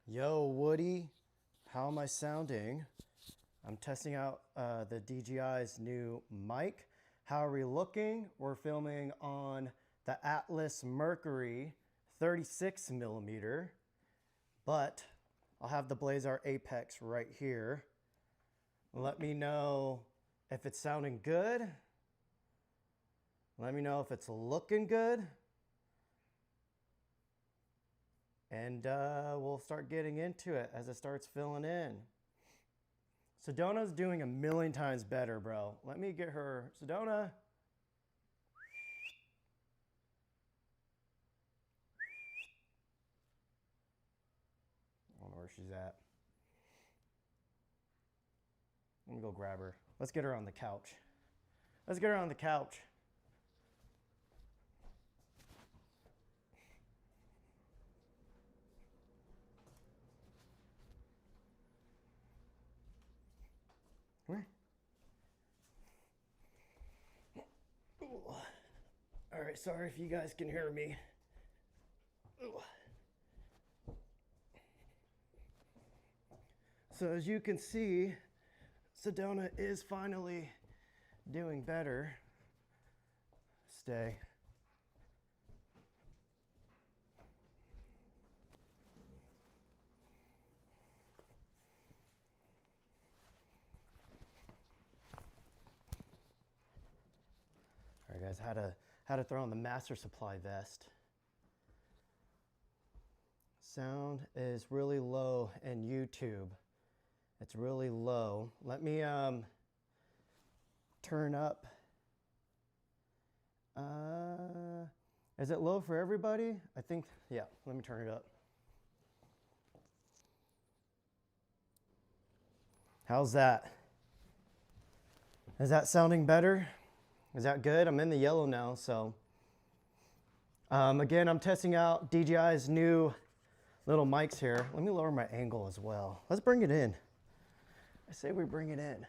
Yo, Woody, how am I sounding? I'm testing out the DJI's new mic. How are we looking? We're filming on the Atlas Mercury 36 millimeter, but I'll have the BLAZAR Apex right here. Let me know if it's sounding good. Let me know if it's looking good. And we'll start getting into it as it starts filling in. Sedona's doing a million times better, bro. Let me get her. Sedona. I don't know where she's at. Let me go grab her. Let's get her on the couch. Let's get her on the couch. Where? All right, sorry if you guys can hear me. So as you can see, Sedona is finally doing better. Stay. All right, guys, how to throw on the master supply vest. Sound is really low in YouTube. It's really low. Let me turn up. Is it low for everybody? I think, yeah, let me turn it up. How's that? Is that sounding better? Is that good? I'm in the yellow now, so. Again, I'm testing out DJI's new little mics here. Let me lower my angle as well. Let's bring it in. I say we bring it in.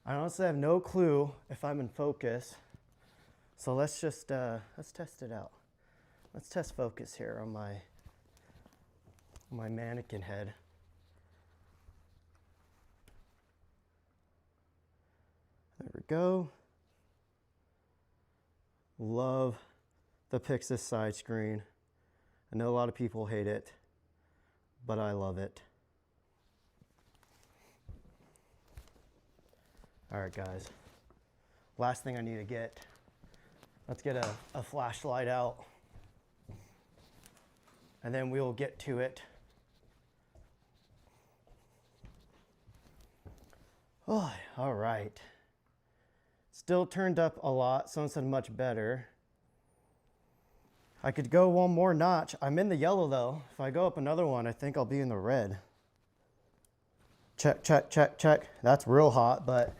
I honestly have no clue if I'm in focus. So let's just, let's test it out. Let's test focus here on my mannequin head. There we go. Love the Pixis side screen. I know a lot of people hate it, but I love it. All right, guys. Last thing I need to get. Let's get a flashlight out. And then we'll get to it. Oh, all right. Still turned up a lot. Someone said much better. I could go one more notch. I'm in the yellow though. If I go up another one, I think I'll be in the red. Check, check, check, check. That's real hot, but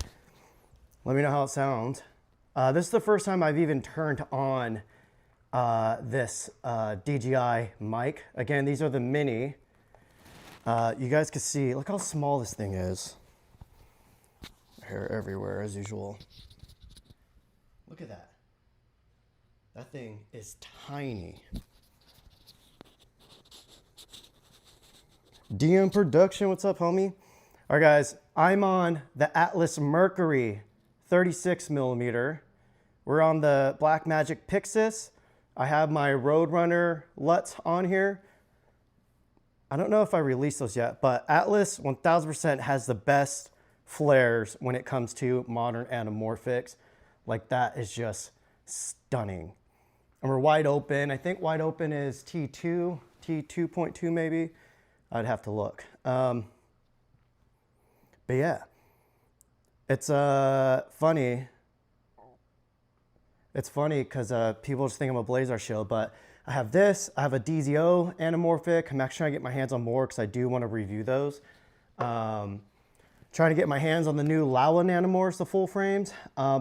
let me know how it sounds. This is the first time I've even turned on this DJI mic. Again, these are the mini. You guys can see, look how small this thing is. Hair everywhere as usual. Look at that. That thing is tiny. DM Production, what's up, homie? All right, guys, I'm on the Atlas Mercury 36 millimeter. We're on the Blackmagic Pixis. I have my Roadrunner LUTs on here. I don't know if I released those yet, but Atlas 1000% has the best flares when it comes to modern anamorphics. Like, that is just stunning. And we're wide open. I think wide open is T2, T2.2 maybe. I'd have to look. But yeah, it's funny. It's funny because people just think I'm a BLAZAR shill, but I have this. I have a DZO anamorphic. I'm actually trying to get my hands on more because I do want to review those. Trying to get my hands on the new Laowa Nanomorphs, the full frames.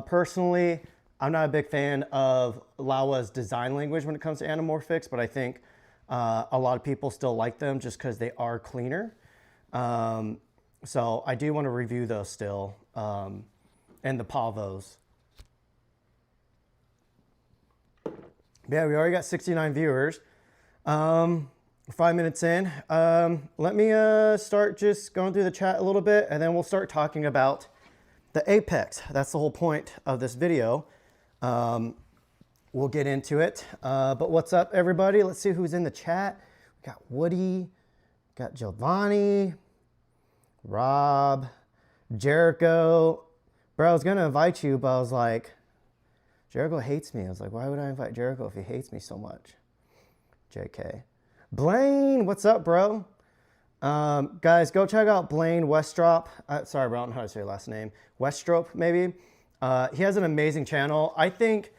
Personally, I'm not a big fan of Laowa's design language when it comes to anamorphics, but I think a lot of people still like them just because they are cleaner. So I do want to review those still, and the Pavos. Yeah, we already got 69 viewers. 5 minutes in. Let me start just going through the chat a little bit, and then we'll start talking about the Apex. That's the whole point of this video. We'll get into it. But what's up, everybody? Let's see who's in the chat. We got Woody, got Giovanni, Rob, Jericho. Bro, I was gonna invite you, but I was like, Jericho hates me. I was like, why would I invite Jericho if he hates me so much? JK. Blaine, what's up, bro? Guys, go check out Blaine Westrop. Sorry, bro, I don't know how to say your last name. Westrop, maybe. He has an amazing channel. I think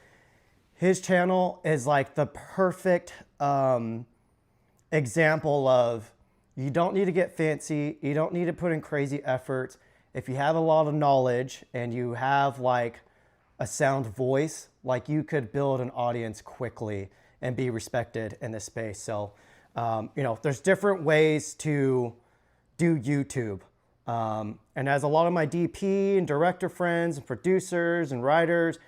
his channel is like the perfect example of you don't need to get fancy. You don't need to put in crazy effort. If you have a lot of knowledge and you have like a sound voice, like you could build an audience quickly and be respected in this space. So, you know, there's different ways to do YouTube. And as a lot of my DP and director friends and producers and writers,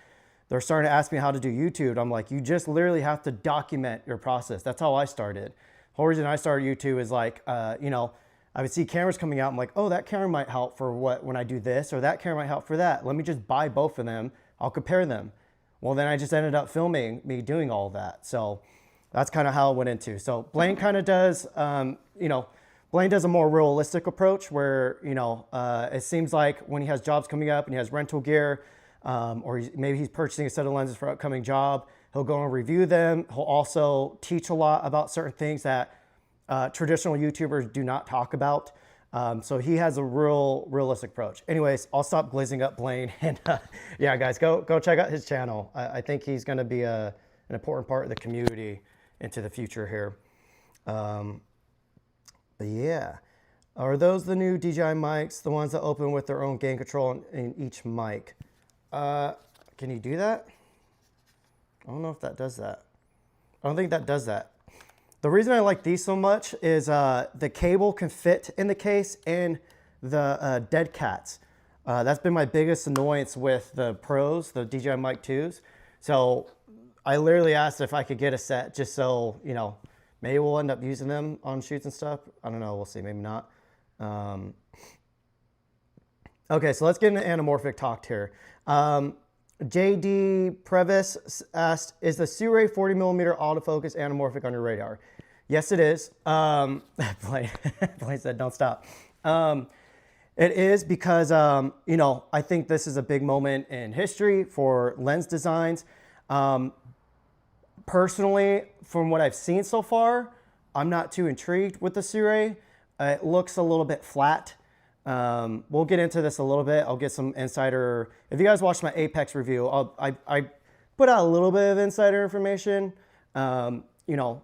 they're starting to ask me how to do YouTube. I'm like, you just literally have to document your process. That's how I started. The whole reason I started YouTube is like, you know, I would see cameras coming out. I'm like, oh, that camera might help for when I do this, or that camera might help for that. Let me just buy both of them. I'll compare them. Well, then I just ended up filming me doing all of that. So that's kind of how it went into. So Blaine kind of does, you know, Blaine does a more realistic approach where, you know, it seems like when he has jobs coming up and he has rental gear, or maybe he's purchasing a set of lenses for an upcoming job, he'll go and review them. He'll also teach a lot about certain things that traditional YouTubers do not talk about. So he has a realistic approach. Anyways, I'll stop glazing up Blaine. And yeah, guys, go check out his channel. I think he's going to be an important part of the community into the future here. But yeah, are those the new DJI mics, the ones that open with their own gain control in each mic? Can you do that? I don't know if that does that. I don't think that does that. The reason I like these so much is the cable can fit in the case and the dead cats. That's been my biggest annoyance with the Pros, the DJI Mic 2s. So I literally asked if I could get a set just so, you know, maybe we'll end up using them on shoots and stuff. I don't know. We'll see. Maybe not. Okay, so let's get into anamorphic talk here. JD Previs asked, is the Sirui 40mm autofocus anamorphic on your radar? Yes, it is. Blaine said, don't stop. It is because, you know, I think this is a big moment in history for lens designs. Personally, from what I've seen so far, I'm not too intrigued with the Sirui. It looks a little bit flat. We'll get into this a little bit. I'll get some insider. If you guys watched my Apex review, I put out a little bit of insider information. You know,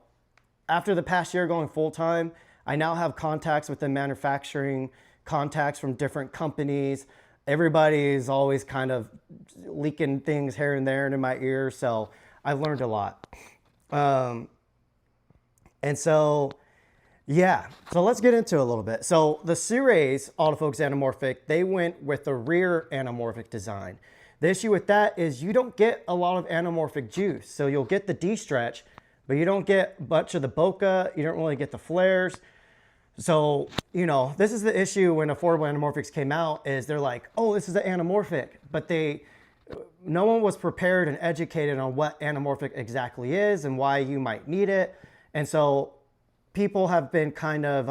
after the past year going full time, I now have contacts within manufacturing, contacts from different companies. Everybody's always kind of leaking things here and there into my ear. So I've learned a lot. And so, yeah, so let's get into it a little bit. So the Sirui's Autofocus Anamorphic, they went with the rear anamorphic design. The issue with that is you don't get a lot of anamorphic juice. So you'll get the D-stretch, but you don't get much of the bokeh. You don't really get the flares. So, you know, this is the issue when affordable anamorphics came out is they're like, oh, this is the anamorphic, but no one was prepared and educated on what anamorphic exactly is and why you might need it. And so people have been kind of,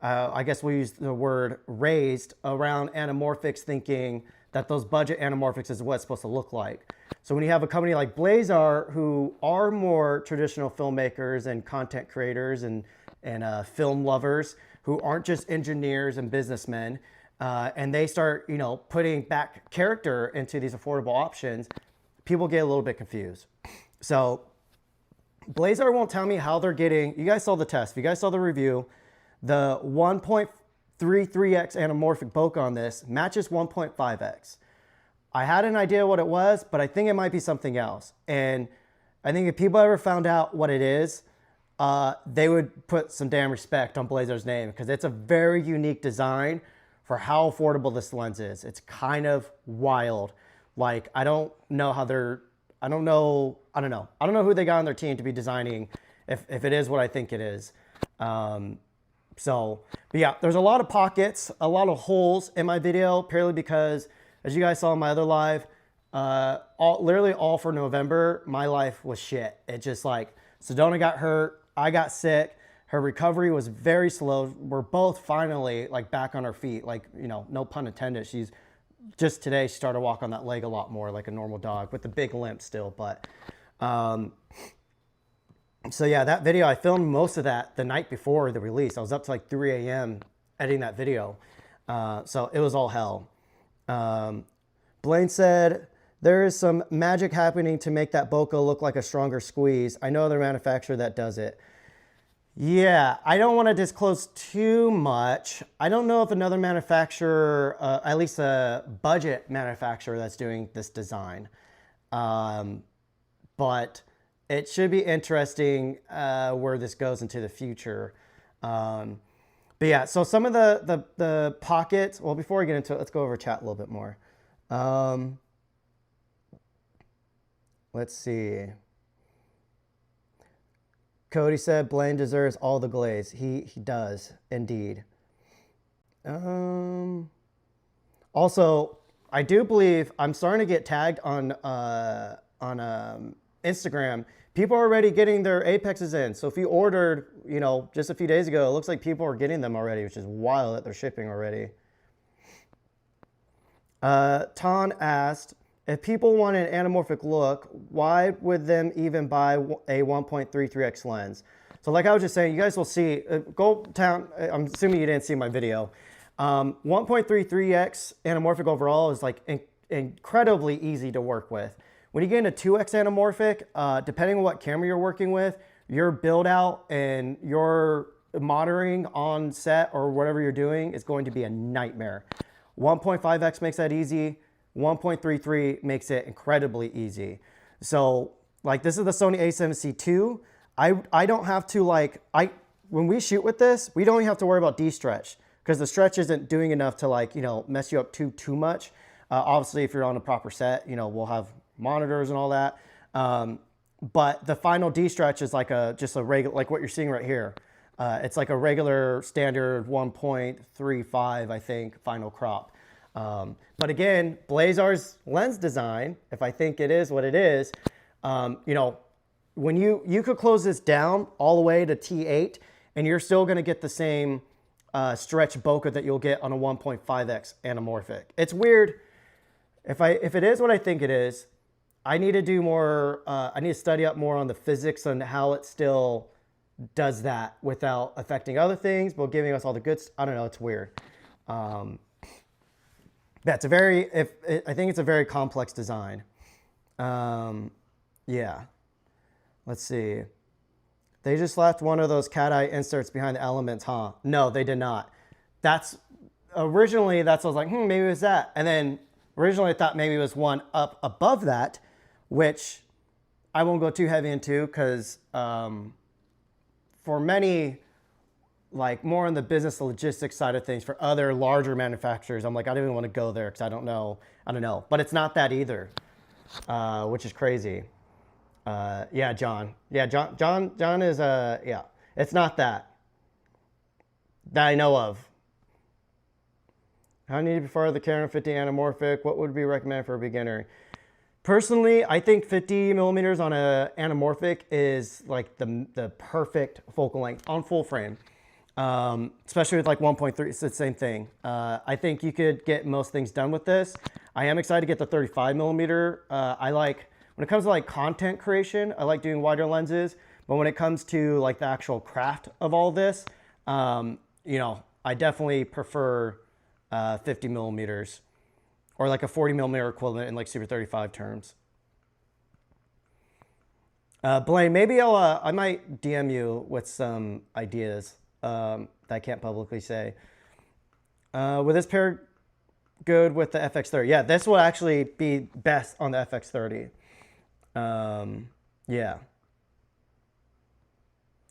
I guess we use the word raised around anamorphics, thinking that those budget anamorphics is what it's supposed to look like. So when you have a company like BLAZAR, who are more traditional filmmakers and content creators and film lovers, who aren't just engineers and businessmen, and they start, you know, putting back character into these affordable options, people get a little bit confused. So BLAZAR won't tell me how they're getting, you guys saw the test, if you guys saw the review, the 1.33x anamorphic bokeh on this matches 1.5x. I had an idea what it was, but I think it might be something else. And I think if people ever found out what it is, they would put some damn respect on BLAZAR's name, because it's a very unique design for how affordable this lens is. It's kind of wild. Like, I don't know who they got on their team to be designing if it is what I think it is. But yeah, there's a lot of pockets, a lot of holes in my video, purely because, as you guys saw in my other live, literally all for November, my life was shit. It just like, Sedona got hurt, I got sick, her recovery was very slow. We're both finally like back on our feet, like, you know, no pun intended. She's just today, she started to walk on that leg a lot more like a normal dog with the big limp still. But so yeah, that video, I filmed most of that the night before the release. I was up to like 3 a.m. editing that video. So it was all hell. Blaine said, there is some magic happening to make that Boca look like a stronger squeeze. I know the manufacturer that does it. Yeah, I don't want to disclose too much. I don't know if another manufacturer, at least a budget manufacturer that's doing this design. But it should be interesting where this goes into the future. But yeah, so some of the pockets, well, before we get into it, let's go over chat a little bit more. Let's see. Cody said Blaine deserves all the glaze. He does indeed. Also, I do believe I'm starting to get tagged on Instagram. People are already getting their Apexes in. So if you ordered, you know, just a few days ago, it looks like people are getting them already, which is wild that they're shipping already. Ton asked, if people want an anamorphic look, why would them even buy a 1.33x lens? So like I was just saying, you guys will see, go down, I'm assuming you didn't see my video. 1.33x anamorphic overall is like incredibly easy to work with. When you get into 2x anamorphic, depending on what camera you're working with, your build out and your monitoring on set or whatever you're doing is going to be a nightmare. 1.5x makes that easy. 1.33 makes it incredibly easy. So like this is the Sony a7C II. I don't have to like, when we shoot with this, we don't even have to worry about de-stretch because the stretch isn't doing enough to like, you know, mess you up too much. Obviously if you're on a proper set, you know, we'll have monitors and all that. But the final de-stretch is like just a regular, like what you're seeing right here. It's like a regular standard 1.35, I think, final crop. But again, BLAZAR's lens design, if I think it is what it is, you know, when you could close this down all the way to T8 and you're still going to get the same stretch bokeh that you'll get on a 1.5x anamorphic. It's weird. If it is what I think it is, I need to do more, I need to study up more on the physics and how it still does that without affecting other things, but giving us all the good, I don't know, it's weird. Yeah, it's a very, I think it's a very complex design. Yeah, let's see. They just left one of those cat eye inserts behind the elements, huh? No, they did not. That's, originally that's, I was like, maybe it was that. And then originally I thought maybe it was one up above that, which I won't go too heavy into because for many, like more on the business logistics side of things for other larger manufacturers, I'm like, I don't even want to go there because I don't know. But it's not that either, which is crazy. Yeah, John. Yeah, John is, yeah, it's not that I know of. How need to be far of the Canon 50 anamorphic? What would be recommended for a beginner? Personally, I think 50 millimeters on a anamorphic is like the perfect focal length on full frame. Especially with like 1.3, it's the same thing. I think you could get most things done with this. I am excited to get the 35 millimeter. I like, when it comes to like content creation, I like doing wider lenses, but when it comes to like the actual craft of all this, you know, I definitely prefer 50 millimeters or like a 40 millimeter equivalent in like Super 35 terms. Blaine, maybe I might DM you with some ideas that I can't publicly say. Would this pair good with the FX30? Yeah, this will actually be best on the FX30. Yeah.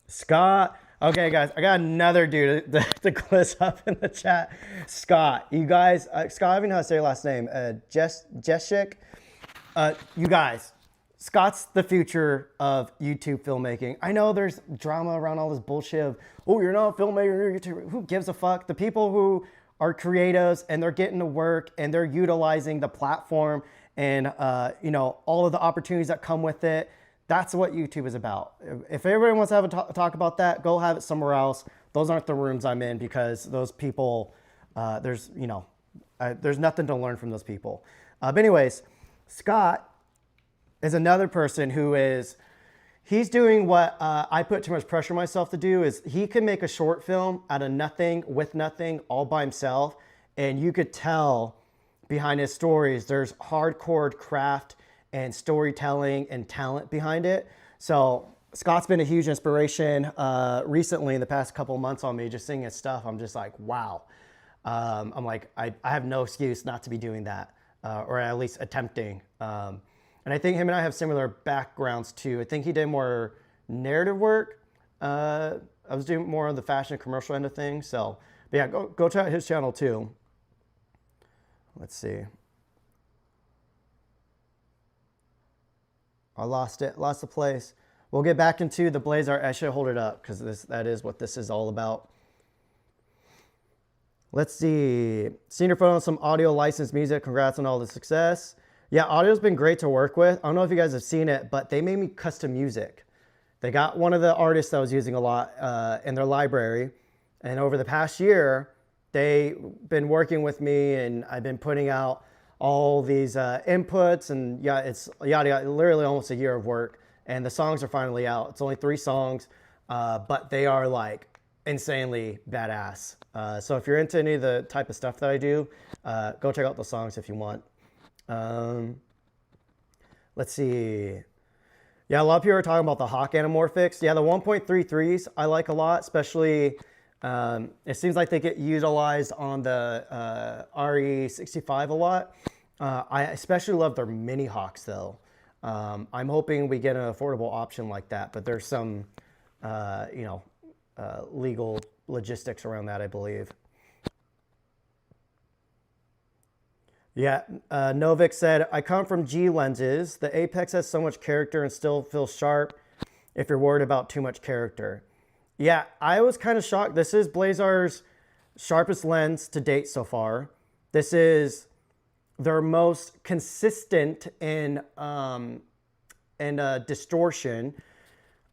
Scott. Okay, guys, I got another dude to gliss up in the chat. Scott, you guys, Scott, I don't even know how to say your last name. Jeshik. You guys, Scott's the future of YouTube filmmaking. I know there's drama around all this bullshit of, oh, you're not a filmmaker, you're a YouTuber. Who gives a fuck? The people who are creatives and they're getting to work and they're utilizing the platform and you know, all of the opportunities that come with it. That's what YouTube is about. If everybody wants to have a talk about that, go have it somewhere else. Those aren't the rooms I'm in because those people, there's nothing to learn from those people. But anyways, Scott is another person who he's doing what I put too much pressure on myself to do. Is he can make a short film out of nothing, with nothing, all by himself. And you could tell behind his stories, there's hardcore craft and storytelling and talent behind it. So Scott's been a huge inspiration recently in the past couple of months on me, just seeing his stuff. I'm just like, wow. I'm like, I have no excuse not to be doing that, or at least attempting. And I think him and I have similar backgrounds too. I think he did more narrative work. I was doing more on the fashion and commercial end of things. So, but yeah, go check out his channel too. Let's see. I lost the place. We'll get back into the BLAZAR. I should hold it up because that is what this is all about. Let's see. Senior photo on some audio licensed music. Congrats on all the success. Yeah, audio's been great to work with. I don't know if you guys have seen it, but they made me custom music. They got one of the artists I was using a lot in their library. And over the past year, they've been working with me and I've been putting out all these inputs and yeah, it's yada, literally almost a year of work. And the songs are finally out. It's only 3 songs, but they are like insanely badass. So if you're into any of the type of stuff that I do, go check out the songs if you want. Let's see. Yeah, a lot of people are talking about the Hawk anamorphics. Yeah, the 1.33s I like a lot, especially it seems like they get utilized on the RE65 a lot. I especially love their mini Hawks though. I'm hoping we get an affordable option like that, but there's some legal logistics around that, I believe. Yeah, Novik said, I come from G lenses. The Apex has so much character and still feels sharp if you're worried about too much character. Yeah, I was kind of shocked. This is BLAZAR's sharpest lens to date so far. This is their most consistent in distortion.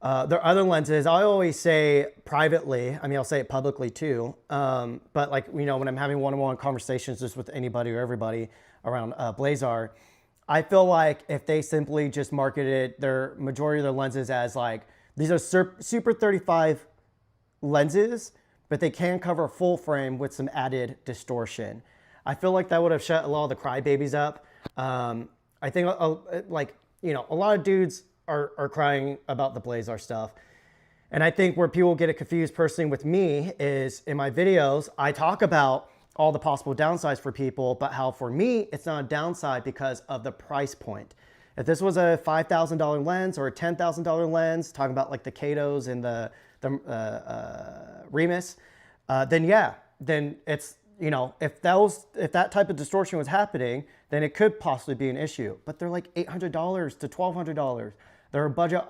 Their other lenses, I always say privately, I mean, I'll say it publicly too, but like, you know, when I'm having one-on-one conversations just with anybody or everybody around BLAZAR, I feel like if they simply just marketed their majority of their lenses as like, these are super 35 lenses, but they can cover a full frame with some added distortion. I feel like that would have shut a lot of the crybabies up. I think like, you know, a lot of dudes are crying about the BLAZAR stuff. And I think where people get it confused personally with me is in my videos, I talk about all the possible downsides for people, but how for me, it's not a downside because of the price point. If this was a $5,000 lens or a $10,000 lens, talking about like the Katos and the Remus, then yeah, then it's, you know, if that type of distortion was happening, then it could possibly be an issue. But they're like $800 to $1,200. They're a budget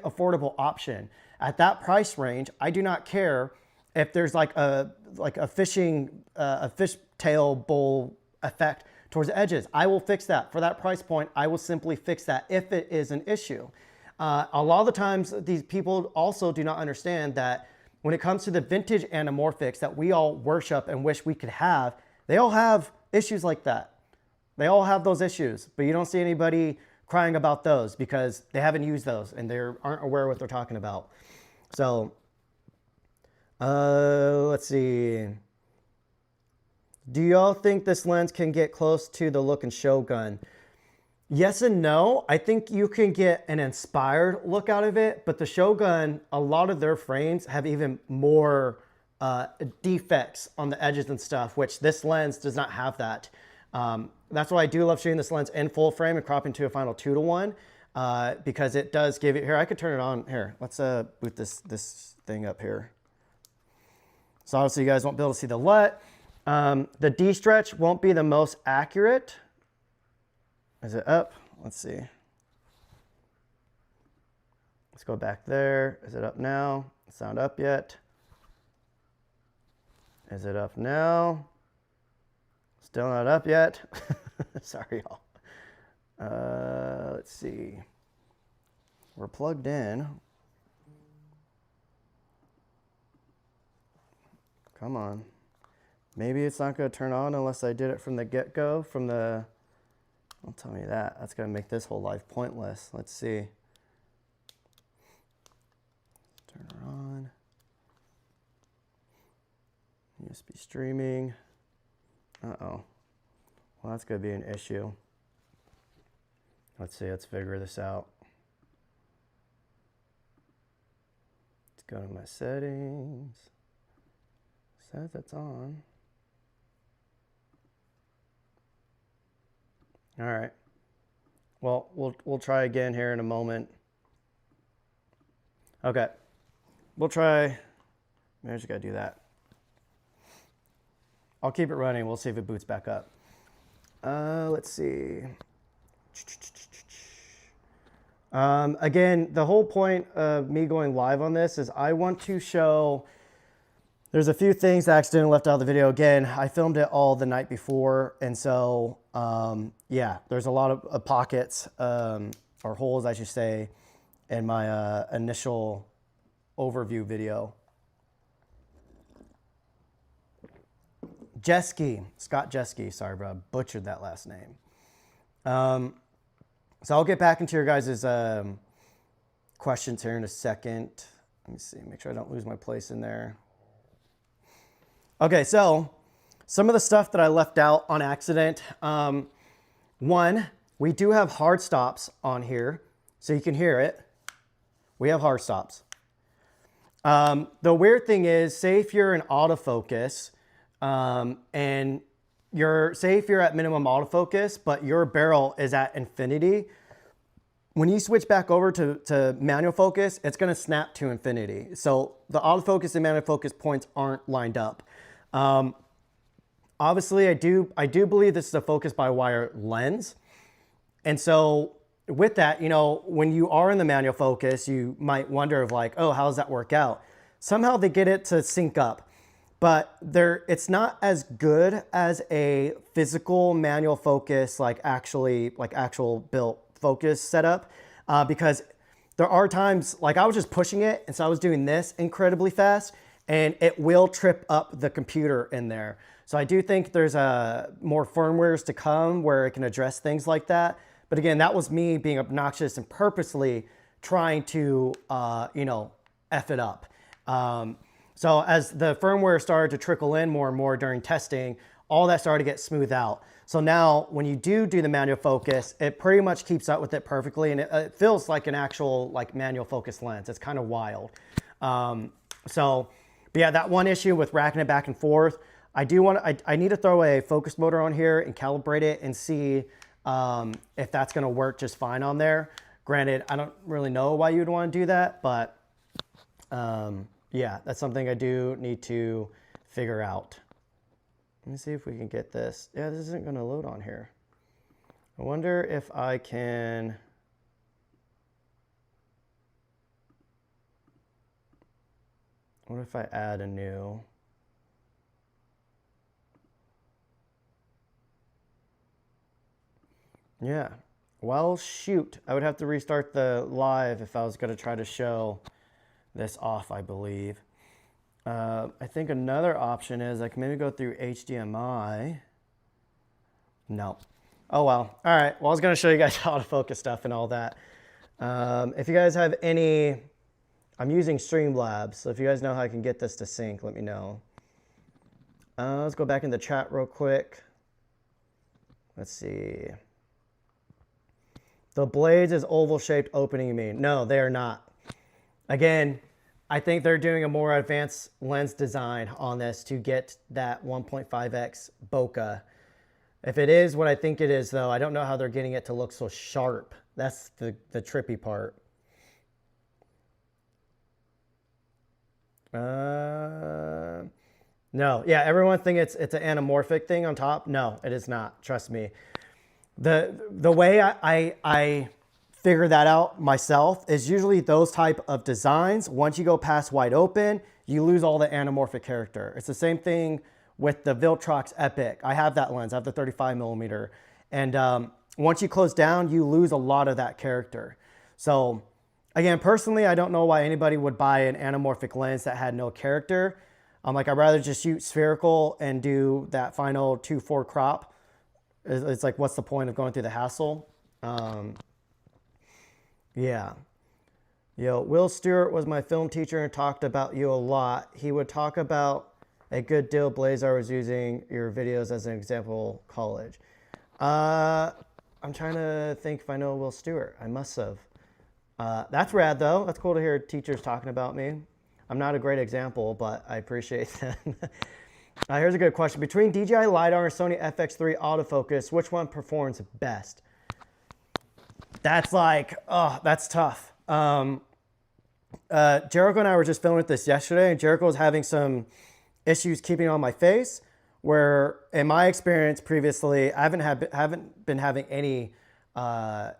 affordable option. At that price range, I do not care if there's like a fishtail bowl effect towards the edges. I will fix that. For that price point, I will simply fix that if it is an issue. A lot of the times, these people also do not understand that when it comes to the vintage anamorphics that we all worship and wish we could have, they all have issues like that. They all have those issues, but you don't see anybody crying about those because they haven't used those and they aren't aware of what they're talking about. So, let's see. Do y'all think this lens can get close to the look in Shogun? Yes and no. I think you can get an inspired look out of it, but the Shogun, a lot of their frames have even more defects on the edges and stuff, which this lens does not have that. That's why I do love shooting this lens in full frame and cropping to a final 2:1 because it does give it, here, I could turn it on, here, let's boot this thing up here. So obviously you guys won't be able to see the LUT. The D-stretch won't be the most accurate. Is it up? Let's see. Let's go back there. Is it up now? It's not up yet. Is it up now? Still not up yet. Sorry, y'all. Let's see. We're plugged in. Come on. Maybe it's not going to turn on unless I did it from the get-go, from the... Don't tell me that. That's going to make this whole life pointless. Let's see. Turn her on. USB streaming. Uh-oh. Well, that's going to be an issue. Let's see. Let's figure this out. Let's go to my settings. Says it's on. All right. Well, we'll try again here in a moment. Okay. We'll try. Maybe I just gotta do that. I'll keep it running. We'll see if it boots back up. Let's see. Again, the whole point of me going live on this is I want to show. There's a few things I accidentally left out of the video. Again, I filmed it all the night before, and so yeah, there's a lot of pockets or holes, I should say, in my initial overview video. Jeske, Scott Jeske, sorry bro, I butchered that last name. So I'll get back into your guys' questions here in a second. Let me see, make sure I don't lose my place in there. Okay, so some of the stuff that I left out on accident. One, we do have hard stops on here, so you can hear it. We have hard stops. The weird thing is, say if you're in autofocus, and say if you're at minimum autofocus, but your barrel is at infinity, when you switch back over to manual focus, it's gonna snap to infinity. So the autofocus and manual focus points aren't lined up. Obviously I do believe this is a focus by wire lens. And so with that, you know, when you are in the manual focus, you might wonder of like, oh, how does that work out? Somehow they get it to sync up. But it's not as good as a physical manual focus, like actual built focus setup, because there are times, like I was just pushing it, and so I was doing this incredibly fast, and it will trip up the computer in there. So I do think there's more firmwares to come where it can address things like that. But again, that was me being obnoxious and purposely trying to, you know, F it up. So as the firmware started to trickle in more and more during testing, all that started to get smoothed out. So now when you do the manual focus, it pretty much keeps up with it perfectly, and it feels like an actual like manual focus lens. It's kind of wild. But yeah, that one issue with racking it back and forth, I need to throw a focus motor on here and calibrate it and see if that's gonna work just fine on there. Granted, I don't really know why you'd want to do that, but yeah, that's something I do need to figure out. Let me see if we can get this. Yeah, this isn't going to load on here. I wonder if I can... What if I add a new... Yeah. Well, shoot. I would have to restart the live if I was going to try to show this off, I believe. I think another option is I can maybe go through HDMI. No. Oh well. All right. Well, I was going to show you guys how to focus stuff and all that. If you guys have any, I'm using Streamlabs, so if you guys know how I can get this to sync, let me know. Let's go back in the chat real quick. Let's see. The blades is oval-shaped opening, you mean? No, they are not. Again, I think they're doing a more advanced lens design on this to get that 1.5x bokeh. If it is what I think it is, though, I don't know how they're getting it to look so sharp. That's the trippy part. No, yeah, everyone thinks it's an anamorphic thing on top. No, it is not. Trust me. The way I figure that out myself is usually those type of designs. Once you go past wide open, you lose all the anamorphic character. It's the same thing with the Viltrox Epic. I have that lens, I have the 35mm. And once you close down, you lose a lot of that character. So again, personally, I don't know why anybody would buy an anamorphic lens that had no character. I'd rather just shoot spherical and do that final 2:4 crop. It's like, what's the point of going through the hassle? Yeah. Yo, Will Stewart was my film teacher and talked about you a lot. He would talk about a good deal BLAZAR was using your videos as an example college. I'm trying to think if I know Will Stewart. I must have. That's rad though. That's cool to hear teachers talking about me. I'm not a great example, but I appreciate that. Here's a good question. Between DJI LiDAR and Sony FX3 autofocus, which one performs best? That's like, oh, that's tough. Jericho and I were just filming this yesterday, and Jericho was having some issues keeping on my face, where in my experience previously, I haven't been having any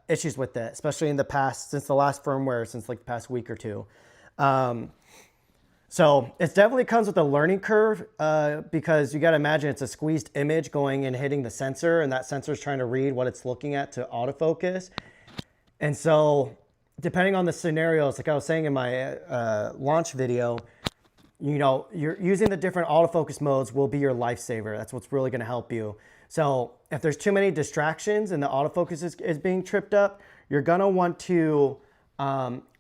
issues with it, especially in the past, since the last firmware, since like the past week or two. So it definitely comes with a learning curve because you got to imagine it's a squeezed image going and hitting the sensor, and that sensor is trying to read what it's looking at to autofocus. And so depending on the scenarios, like I was saying in my launch video, you know, you're using the different autofocus modes will be your lifesaver. That's what's really going to help you. So if there's too many distractions and the autofocus is being tripped up, you're going to want to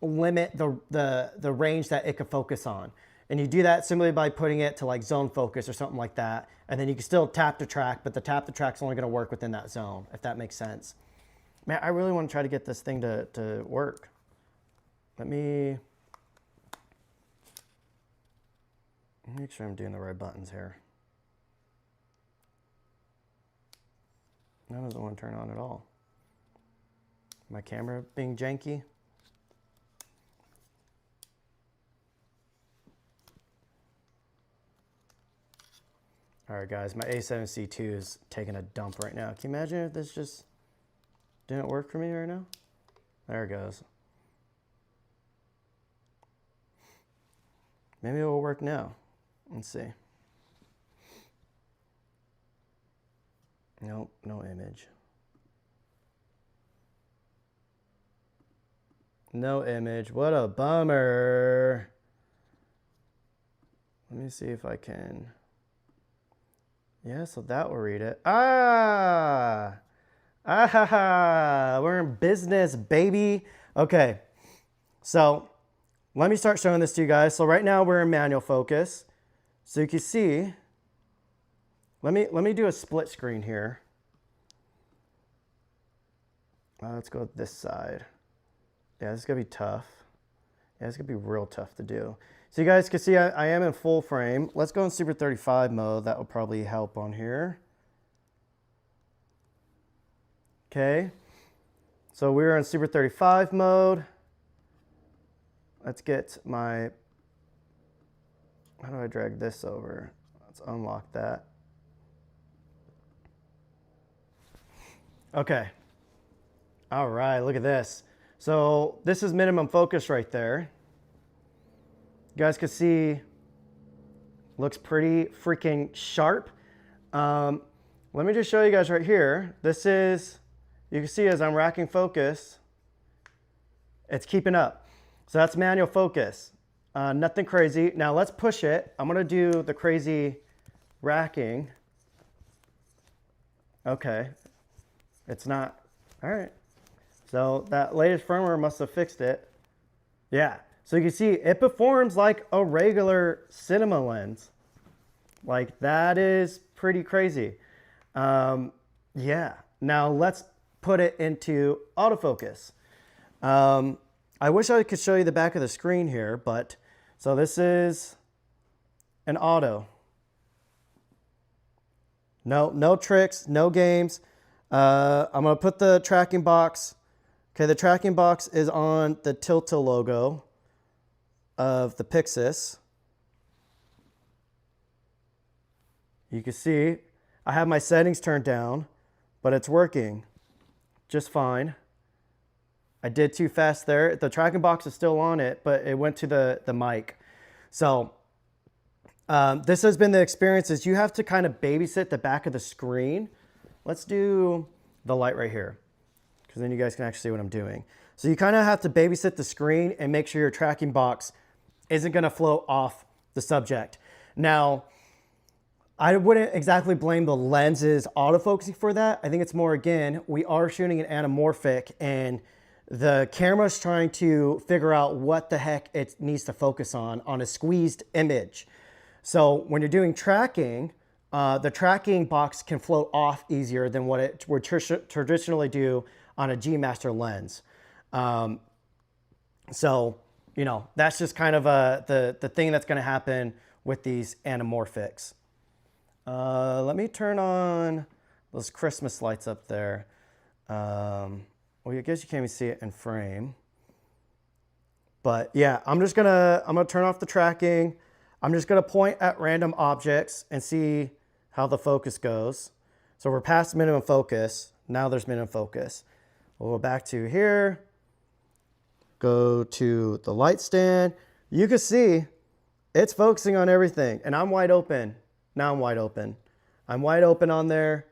limit the range that it could focus on. And you do that simply by putting it to like zone focus or something like that. And then you can still tap to track, but the tap to track's only going to work within that zone, if that makes sense. Man, I really want to try to get this thing to work. Let me make sure I'm doing the right buttons here. That doesn't want to turn on at all. My camera being janky. All right, guys, my A7C2 is taking a dump right now. Can you imagine if this just didn't work for me right now? There it goes. Maybe it will work now. Let's see. Nope, no image. No image. What a bummer. Let me see if I can. Yeah, so that will read it. Ah! Ah! We're in business, baby. Okay. So let me start showing this to you guys. So right now we're in manual focus. So you can see, let me do a split screen here. Let's go with this side. Yeah, this is gonna be tough. Yeah, it's gonna be real tough to do. So you guys can see I am in full frame. Let's go in Super 35 mode. That will probably help on here. Okay. So we're in Super 35 mode. Let's get my, how do I drag this over? Let's unlock that. Okay. All right, look at this. So this is minimum focus right there. You guys can see, looks pretty freaking sharp. Let me just show you guys right here. This is, you can see as I'm racking focus, it's keeping up. So that's manual focus. Nothing crazy. Now let's push it. I'm gonna do the crazy racking. Okay, it's not, all right. So that latest firmware must have fixed it. Yeah, so you can see it performs like a regular cinema lens. Like that is pretty crazy. Yeah, now let's put it into autofocus. I wish I could show you the back of the screen here, but so this is an auto. No tricks, no games. I'm gonna put the tracking box. Okay, the tracking box is on the Tilta logo of the Pixis. You can see I have my settings turned down, but it's working just fine. I did too fast there. The tracking box is still on it, but it went to the mic. So this has been the experience is you have to kind of babysit the back of the screen. Let's do the light right here, because then you guys can actually see what I'm doing. So you kind of have to babysit the screen and make sure your tracking box isn't going to float off the subject. Now, I wouldn't exactly blame the lenses autofocusing for that. I think it's more, again, we are shooting an anamorphic and the camera's trying to figure out what the heck it needs to focus on a squeezed image. So when you're doing tracking, the tracking box can float off easier than what it would traditionally do on a G Master lens. So, you know, that's just kind of the thing that's going to happen with these anamorphics. Let me turn on those Christmas lights up there. Well, I guess you can't even see it in frame. But yeah, I'm gonna turn off the tracking. I'm just gonna point at random objects and see how the focus goes. So we're past minimum focus. Now there's minimum focus. We'll go back to here. Go to the light stand. You can see it's focusing on everything, and I'm wide open. Now I'm wide open. I'm wide open on there.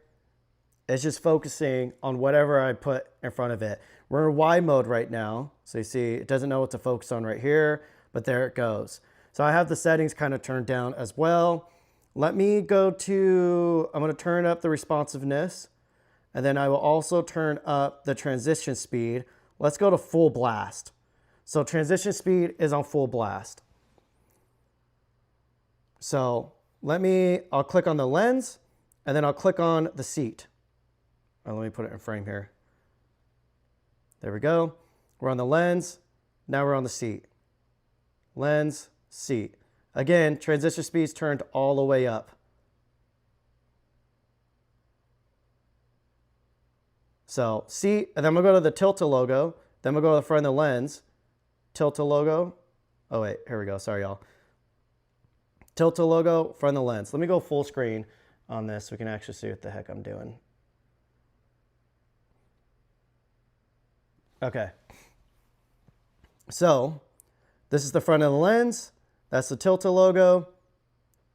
It's just focusing on whatever I put in front of it. We're in wide mode right now. So you see it doesn't know what to focus on right here, but there it goes. So I have the settings kind of turned down as well. Let me go to, I'm going to turn up the responsiveness, and then I will also turn up the transition speed. Let's go to full blast. So transition speed is on full blast. So I'll click on the lens, and then I'll click on the seat. Oh, let me put it in frame here. There we go. We're on the lens. Now we're on the seat. Lens, seat. Again, transition speed's turned all the way up. So seat, and then we'll go to the Tilta logo. Then we'll go to the front of the lens. Tilta logo. Oh wait, here we go. Sorry, y'all. Tilta logo, front of the lens. Let me go full screen on this so we can actually see what the heck I'm doing. Okay. So this is the front of the lens. That's the Tilta logo.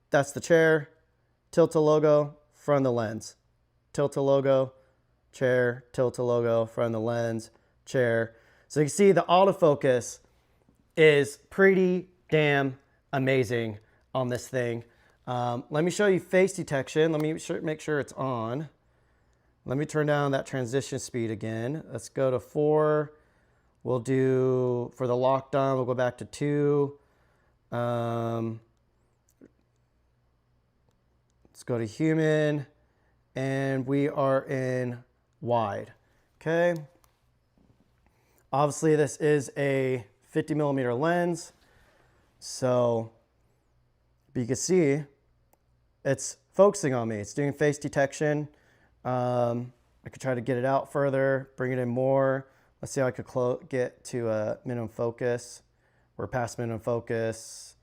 That's the chair. Tilta logo, front of the lens. Tilta logo, chair, Tilta logo, front of the lens, chair. So you can see the autofocus is pretty damn amazing on this thing. Let me show you face detection. Let me make sure it's on. Let me turn down that transition speed again. Let's go to 4. We'll do, for the lockdown, we'll go back to 2. Let's go to human, and we are in wide. Okay. Obviously, this is a 50 millimeter lens. So you can see it's focusing on me. It's doing face detection. I could try to get it out further, bring it in more. Let's see how I could get to a minimum focus. We're past minimum focus.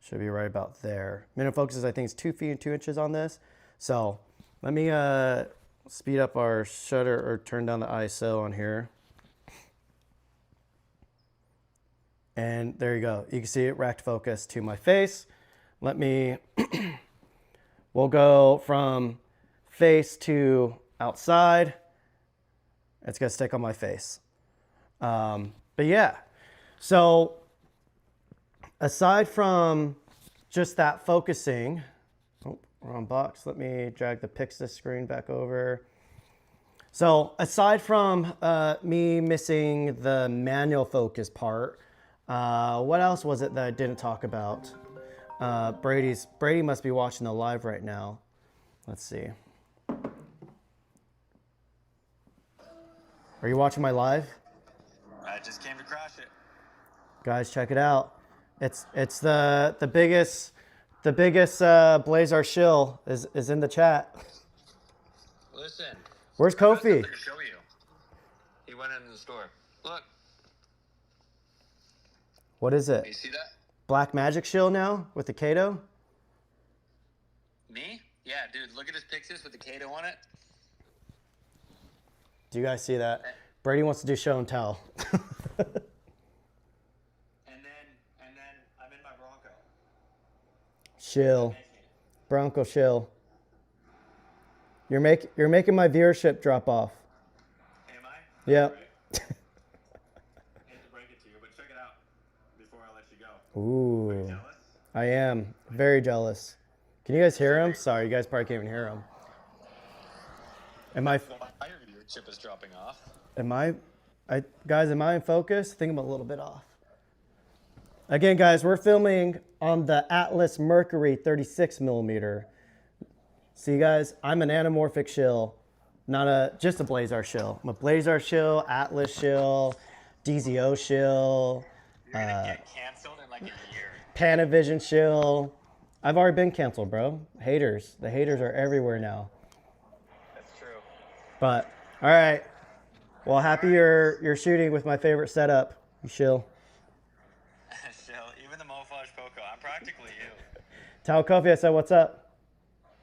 Should be right about there. Minimum focus is, I think, it's 2 feet and 2 inches on this. So let me speed up our shutter or turn down the ISO on here. And there you go. You can see it racked focus to my face. Let me, we'll go from face to outside. It's gonna stick on my face. But yeah, so aside from just that focusing, oh, wrong box. Let me drag the Pixis screen back over. So aside from me missing the manual focus part, what else was it that I didn't talk about? Brady must be watching the live right now. Let's see. Are you watching my live? I just came to crash it. Guys, check it out. It's the biggest BLAZAR Shill is in the chat. Listen. Where's Kofi? To show you. He went into the store. Look. What is it? You see that? Black Magic Shill now with the Kato? Me? Yeah, dude. Look at his Pixis with the Kato on it. Do you guys see that? Brady wants to do show and tell. And then I'm in my Bronco. Shill. Bronco shill. You're making my viewership drop off. Am I? Yeah. Right. I hate to break it to you, but check it out before I let you go. Ooh. Are you jealous? I am very jealous. Can you guys hear him? Sorry, you guys probably can't even hear him. Am I Viewership is dropping off. guys, am I in focus? I think I'm a little bit off. Again, guys, we're filming on the Atlas Mercury 36 millimeter. See, guys, I'm an anamorphic shill, not just a BLAZAR shill. I'm a BLAZAR shill, Atlas shill, DZO shill, You're gonna get canceled in like a year. Panavision shill. I've already been canceled, bro. Haters. The haters are everywhere now. That's true. But, all right. Well, happy you're shooting with my favorite setup, you shill. Shill, even the Mofage Poco. I'm practically you. Tell Kofi I said what's up.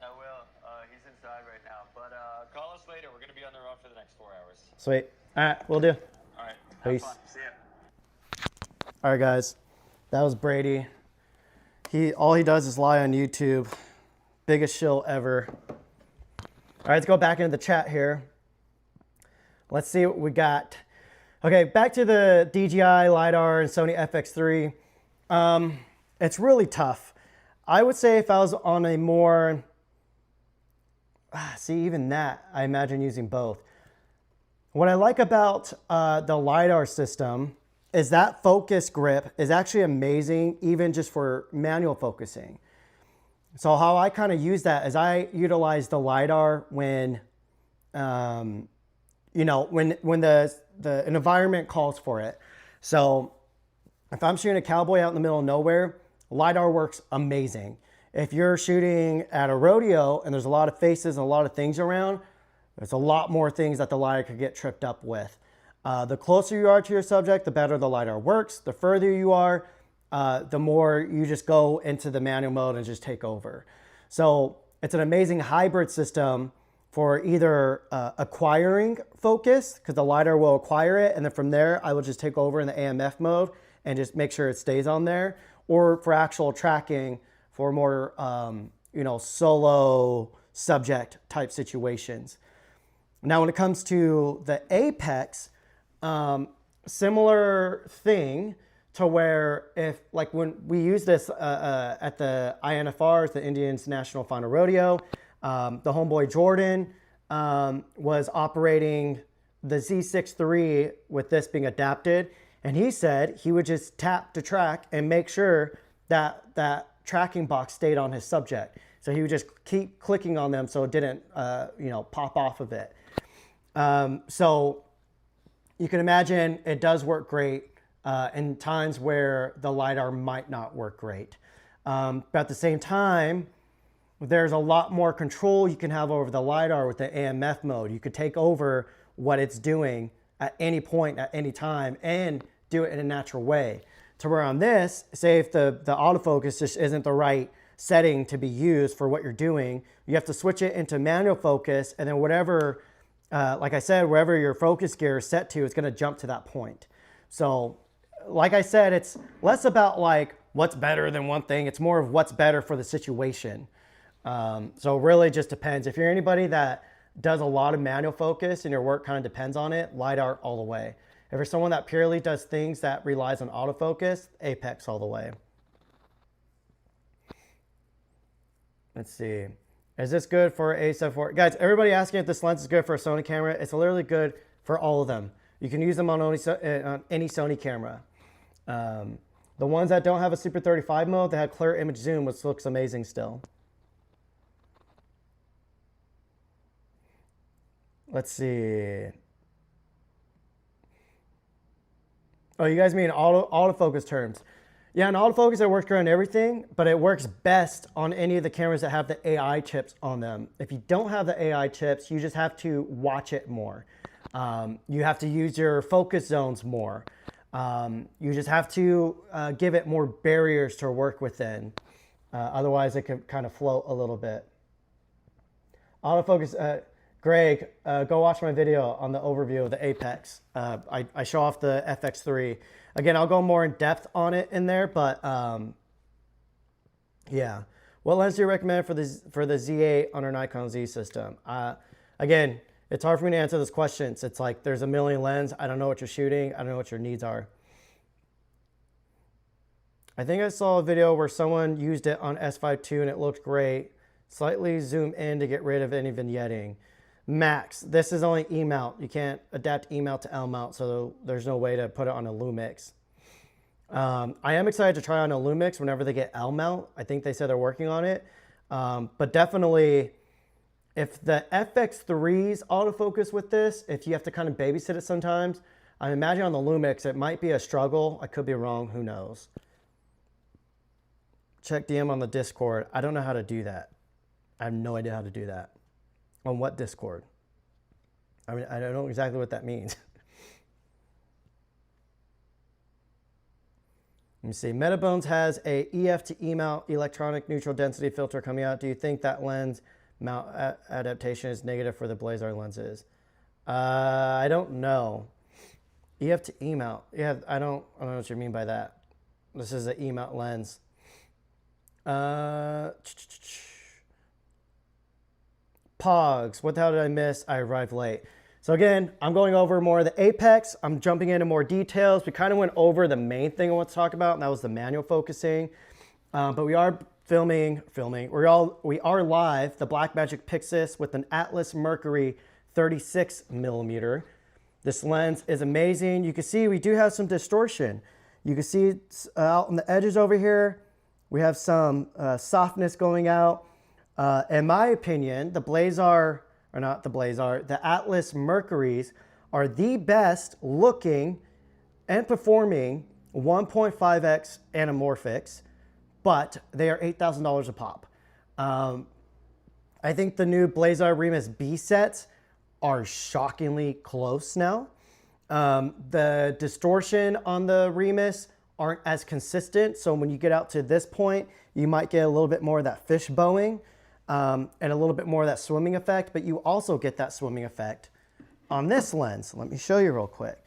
I will. He's inside right now. But call us later. We're gonna be on the road for the next 4 hours. Sweet. All right, we'll do. All right. Peace. Have fun. See ya. All right, guys. That was Brady. All he does is lie on YouTube. Biggest shill ever. All right, let's go back into the chat here. Let's see what we got. Okay, back to the DJI LiDAR and Sony FX3. It's really tough. I would say if I was on a more, see, even that, I imagine using both. What I like about the LiDAR system is that focus grip is actually amazing, even just for manual focusing. So how I kind of use that is I utilize the LiDAR when, you know, when an environment calls for it. So if I'm shooting a cowboy out in the middle of nowhere, LiDAR works amazing. If you're shooting at a rodeo and there's a lot of faces and a lot of things around, there's a lot more things that the LiDAR could get tripped up with. The closer you are to your subject, the better the LiDAR works. The further you are, the more you just go into the manual mode and just take over. So it's an amazing hybrid system for either acquiring focus, because the LiDAR will acquire it, and then from there, I will just take over in the AMF mode and just make sure it stays on there, or for actual tracking for more, you know, solo subject type situations. Now, when it comes to the Apex, similar thing to where if, like when we use this at the INFR, the Indians National Final Rodeo, the homeboy Jordan was operating the Z6 III with this being adapted. And he said he would just tap to track and make sure that that tracking box stayed on his subject. So he would just keep clicking on them so it didn't, you know, pop off of it. So you can imagine it does work great in times where the LiDAR might not work great. But at the same time, there's a lot more control you can have over the LiDAR with the AMF mode. You could take over what it's doing at any point, at any time, and do it in a natural way. To where on this, say if the autofocus just isn't the right setting to be used for what you're doing, you have to switch it into manual focus, and then whatever, like I said, wherever your focus gear is set to, it's gonna jump to that point. So, like I said, it's less about like what's better than one thing, it's more of what's better for the situation. So it really just depends. If you're anybody that does a lot of manual focus and your work kind of depends on it, LiDAR all the way. If you're someone that purely does things that relies on autofocus, Apex all the way. Let's see. Is this good for A7 IV? Guys, everybody asking if this lens is good for a Sony camera. It's literally good for all of them. You can use them on any Sony camera. The ones that don't have a Super 35 mode, they have clear image zoom, which looks amazing still. Let's see. Oh, you guys mean autofocus terms. Yeah, in autofocus, it works great on everything, but it works best on any of the cameras that have the AI chips on them. If you don't have the AI chips, you just have to watch it more. You have to use your focus zones more. You just have to give it more barriers to work within. Otherwise, it could kind of float a little bit. Autofocus, Greg, go watch my video on the overview of the Apex. I show off the FX3. Again, I'll go more in depth on it in there, but yeah. What lens do you recommend for the Z8 on our Nikon Z system? Again, it's hard for me to answer those questions. It's like there's a million lenses. I don't know what you're shooting. I don't know what your needs are. I think I saw a video where someone used it on S5 II and it looked great. Slightly zoom in to get rid of any vignetting. Max, this is only E mount. You can't adapt E mount to L mount, so there's no way to put it on a Lumix. I am excited to try on a Lumix whenever they get L mount. I think they said they're working on it. But definitely, if the FX3's autofocus with this, if you have to kind of babysit it sometimes, I imagine on the Lumix it might be a struggle. I could be wrong, who knows. Check DM on the Discord. I don't know how to do that. I have no idea how to do that. On what Discord? I mean, I don't know exactly what that means. Let me see. Metabones has a EF to E mount electronic neutral density filter coming out. Do you think that lens mount adaptation is negative for the BLAZAR lenses? I don't know. EF to E mount. Yeah, I don't know what you mean by that. This is an E mount lens. Pogs, what the hell did I miss? I arrived late. So again, I'm going over more of the Apex. I'm jumping into more details. We kind of went over the main thing I want to talk about, and that was the manual focusing. But we are filming. We are live. The Blackmagic Pixis with an Atlas Mercury 36mm. This lens is amazing. You can see we do have some distortion. You can see out on the edges over here, we have some softness going out. In my opinion, the BLAZAR, or not the BLAZAR, the Atlas Mercuries are the best looking and performing 1.5x anamorphics, but they are $8,000 a pop. I think the new BLAZAR Remus B sets are shockingly close now. The distortion on the Remus aren't as consistent, so when you get out to this point, you might get a little bit more of that fish bowing. And a little bit more of that swimming effect, but you also get that swimming effect on this lens. Let me show you real quick.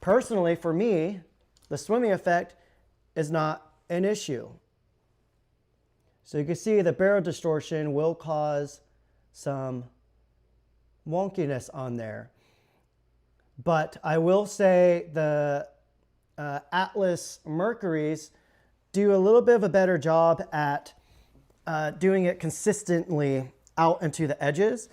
Personally, for me, the swimming effect is not an issue. So you can see the barrel distortion will cause some wonkiness on there. But I will say the Atlas Mercuries do a little bit of a better job at doing it consistently out into the edges.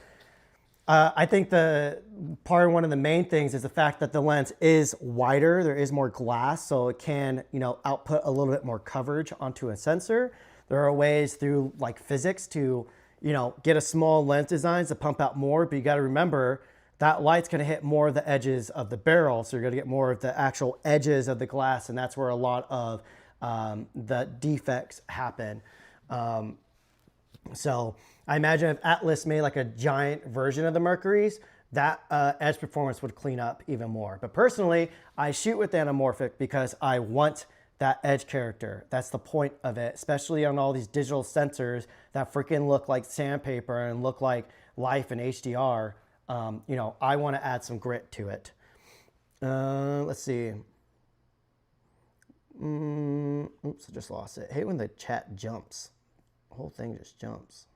I think one of the main things is the fact that the lens is wider. There is more glass, so it can, output a little bit more coverage onto a sensor. There are ways through like physics to, get a small lens design to pump out more, but you got to remember that light's going to hit more of the edges of the barrel, so you're going to get more of the actual edges of the glass, and that's where a lot of the defects happen. So I imagine if Atlas made like a giant version of the Mercuries, that edge performance would clean up even more. But personally, I shoot with anamorphic because I want that edge character. That's the point of it, especially on all these digital sensors that freaking look like sandpaper and look like life in HDR. I want to add some grit to it. Let's see. Oops, I just lost it. I hate when the chat jumps. The whole thing just jumps.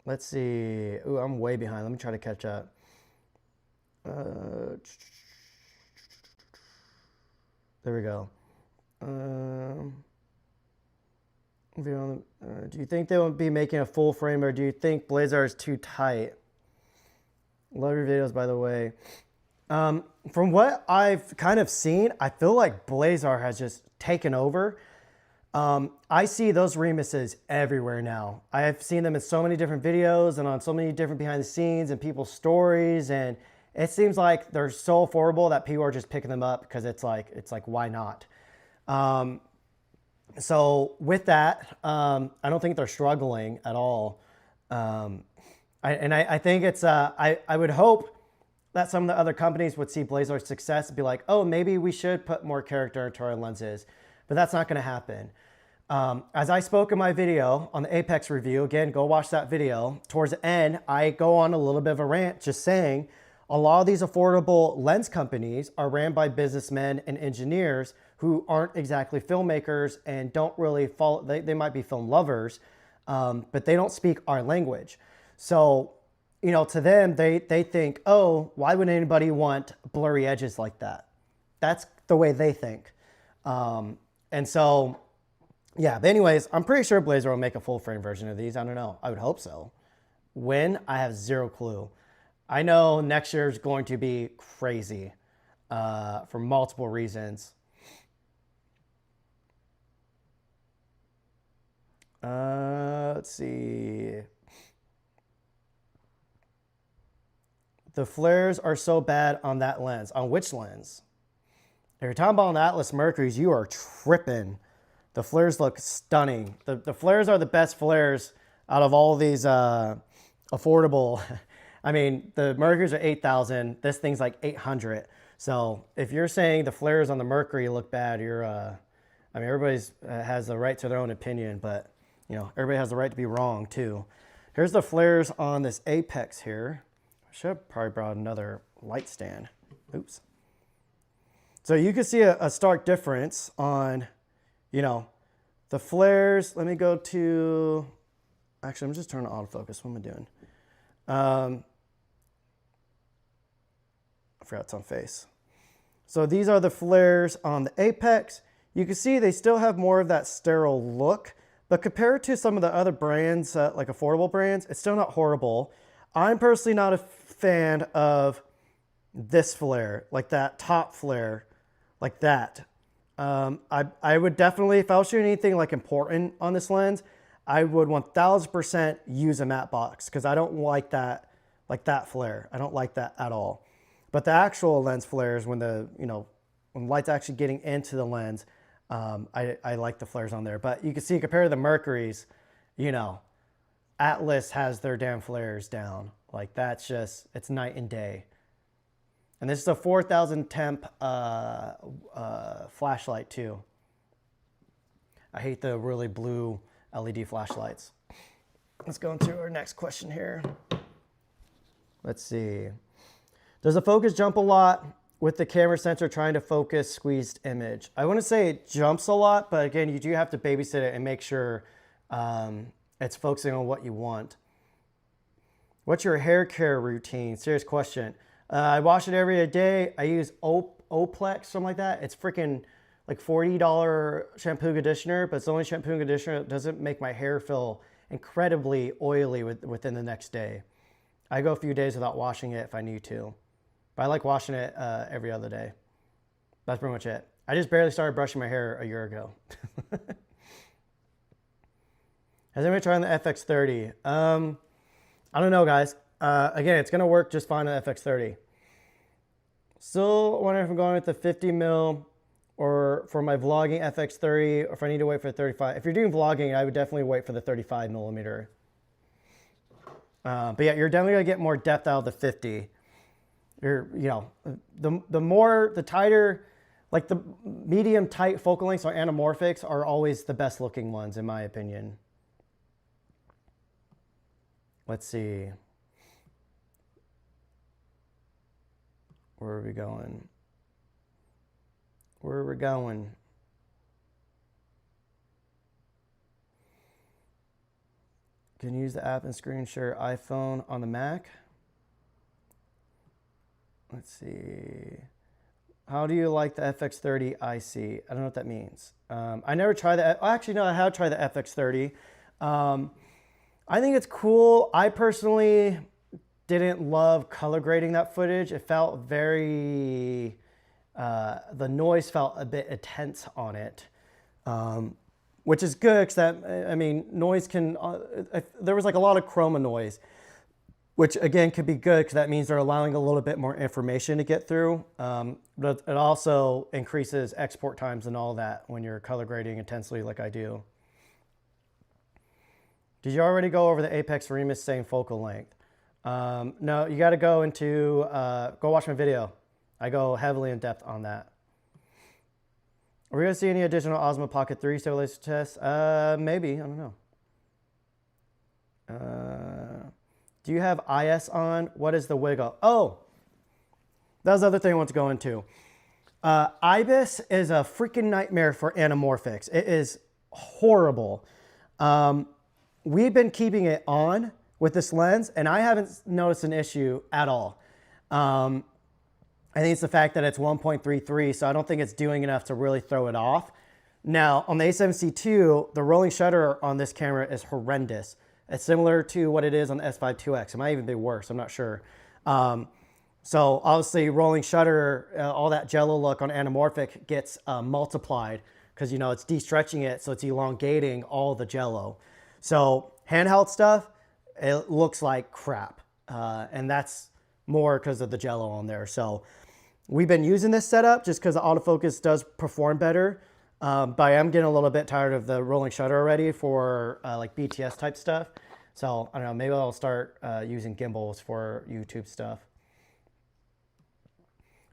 Let's see. Ooh, I'm way behind. Let me try to catch up. There we go. Do you think they will be making a full frame, or do you think BLAZAR is too tight? Love your videos, by the way. From what I've kind of seen, I feel like BLAZAR has just taken over. I see those Remuses everywhere now. I have seen them in so many different videos and on so many different behind the scenes and people's stories, and it seems like they're so affordable that people are just picking them up because it's like why not? So with that, I don't think they're struggling at all. I think it's I would hope that some of the other companies would see BLAZAR's success and be like, oh, maybe we should put more character into our lenses, but that's not going to happen. As I spoke in my video on the Apex review, again, go watch that video. Towards the end, I go on a little bit of a rant just saying a lot of these affordable lens companies are ran by businessmen and engineers who aren't exactly filmmakers and don't really follow, they might be film lovers, but they don't speak our language. So, you know, to them, they think, oh, why would anybody want blurry edges like that? That's the way they think. And so, yeah, but anyways, I'm pretty sure BLAZAR will make a full frame version of these. I don't know. I would hope so. When? I have zero clue. I know next year is going to be crazy for multiple reasons. Let's see. The flares are so bad on that lens. On which lens? If you're talking about on the Atlas Mercury's, you are tripping. The flares look stunning. The flares are the best flares out of all these affordable. I mean, the Mercury's are 8,000. This thing's like 800. So if you're saying the flares on the Mercury look bad, you're, I mean, everybody's has the right to their own opinion, but you know, everybody has the right to be wrong too. Here's the flares on this Apex here. I should have probably brought another light stand. Oops. So you can see a stark difference on, you know, the flares. Let me go to, actually, I'm just turning autofocus. What am I doing? I forgot it's on face. So these are the flares on the Apex. You can see they still have more of that sterile look, but compared to some of the other brands, like affordable brands, it's still not horrible. I'm personally not a fan of this flare, like that top flare, like that. I would definitely, if I was shooting anything like important on this lens, I would 1000% use a matte box because I don't like that flare. I don't like that at all. But the actual lens flares, when the, you know, when light's actually getting into the lens, I like the flares on there. But you can see compared to the Mercury's, you know, Atlas has their damn flares down. Like that's just, it's night and day. And this is a 4,000 temp flashlight too. I hate the really blue LED flashlights. Let's go into our next question here. Let's see. Does the focus jump a lot with the camera sensor trying to focus squeezed image? I wouldn't say it jumps a lot, but again, you do have to babysit it and make sure it's focusing on what you want. What's your hair care routine? Serious question. I wash it every day. I use Oplex, something like that. It's freaking like $40 shampoo and conditioner, but it's the only shampoo and conditioner that doesn't make my hair feel incredibly oily within the next day. I go a few days without washing it if I need to. But I like washing it every other day. That's pretty much it. I just barely started brushing my hair a year ago. Has anyone tried the FX30? I don't know, guys. Again, it's going to work just fine on the FX30. Still wondering if I'm going with the 50 mil or for my vlogging FX30, or if I need to wait for the 35. If you're doing vlogging, I would definitely wait for the 35 millimeter. But yeah, you're definitely going to get more depth out of the 50. You know, the tighter, like the medium tight focal lengths on anamorphics are always the best looking ones in my opinion. Let's see. Where are we going? Where are we going? Can you use the app and screen share iPhone on the Mac? Let's see. How do you like the FX30 IC? I don't know what that means. I never tried that. Actually, no, I have tried the FX30. I think it's cool. I personally didn't love color grading that footage. It felt very, the noise felt a bit intense on it, which is good because that, I mean, noise can, there was like a lot of chroma noise, which again could be good because that means they're allowing a little bit more information to get through. But it also increases export times and all that when you're color grading intensely like I do. Did you already go over the Apex Remus same focal length? No, you got to go into, go watch my video. I go heavily in depth on that. Are we gonna see any additional Osmo Pocket 3 stabilizer tests? Maybe, I don't know. Do you have IS on? What is the wiggle? Oh, that was the other thing I want to go into. IBIS is a freaking nightmare for anamorphics. It is horrible. We've been keeping it on with this lens, and I haven't noticed an issue at all. I think it's the fact that it's 1.33, so I don't think it's doing enough to really throw it off. Now, on the A7C II, the rolling shutter on this camera is horrendous. It's similar to what it is on the S5 IIX. It might even be worse, I'm not sure. So obviously rolling shutter, all that jello look on anamorphic gets multiplied because, you know, it's de-stretching it, so it's elongating all the jello. So handheld stuff, it looks like crap. And that's more because of the jello on there. So we've been using this setup just because the autofocus does perform better. But I am getting a little bit tired of the rolling shutter already for like BTS type stuff. So I don't know, maybe I'll start using gimbals for YouTube stuff.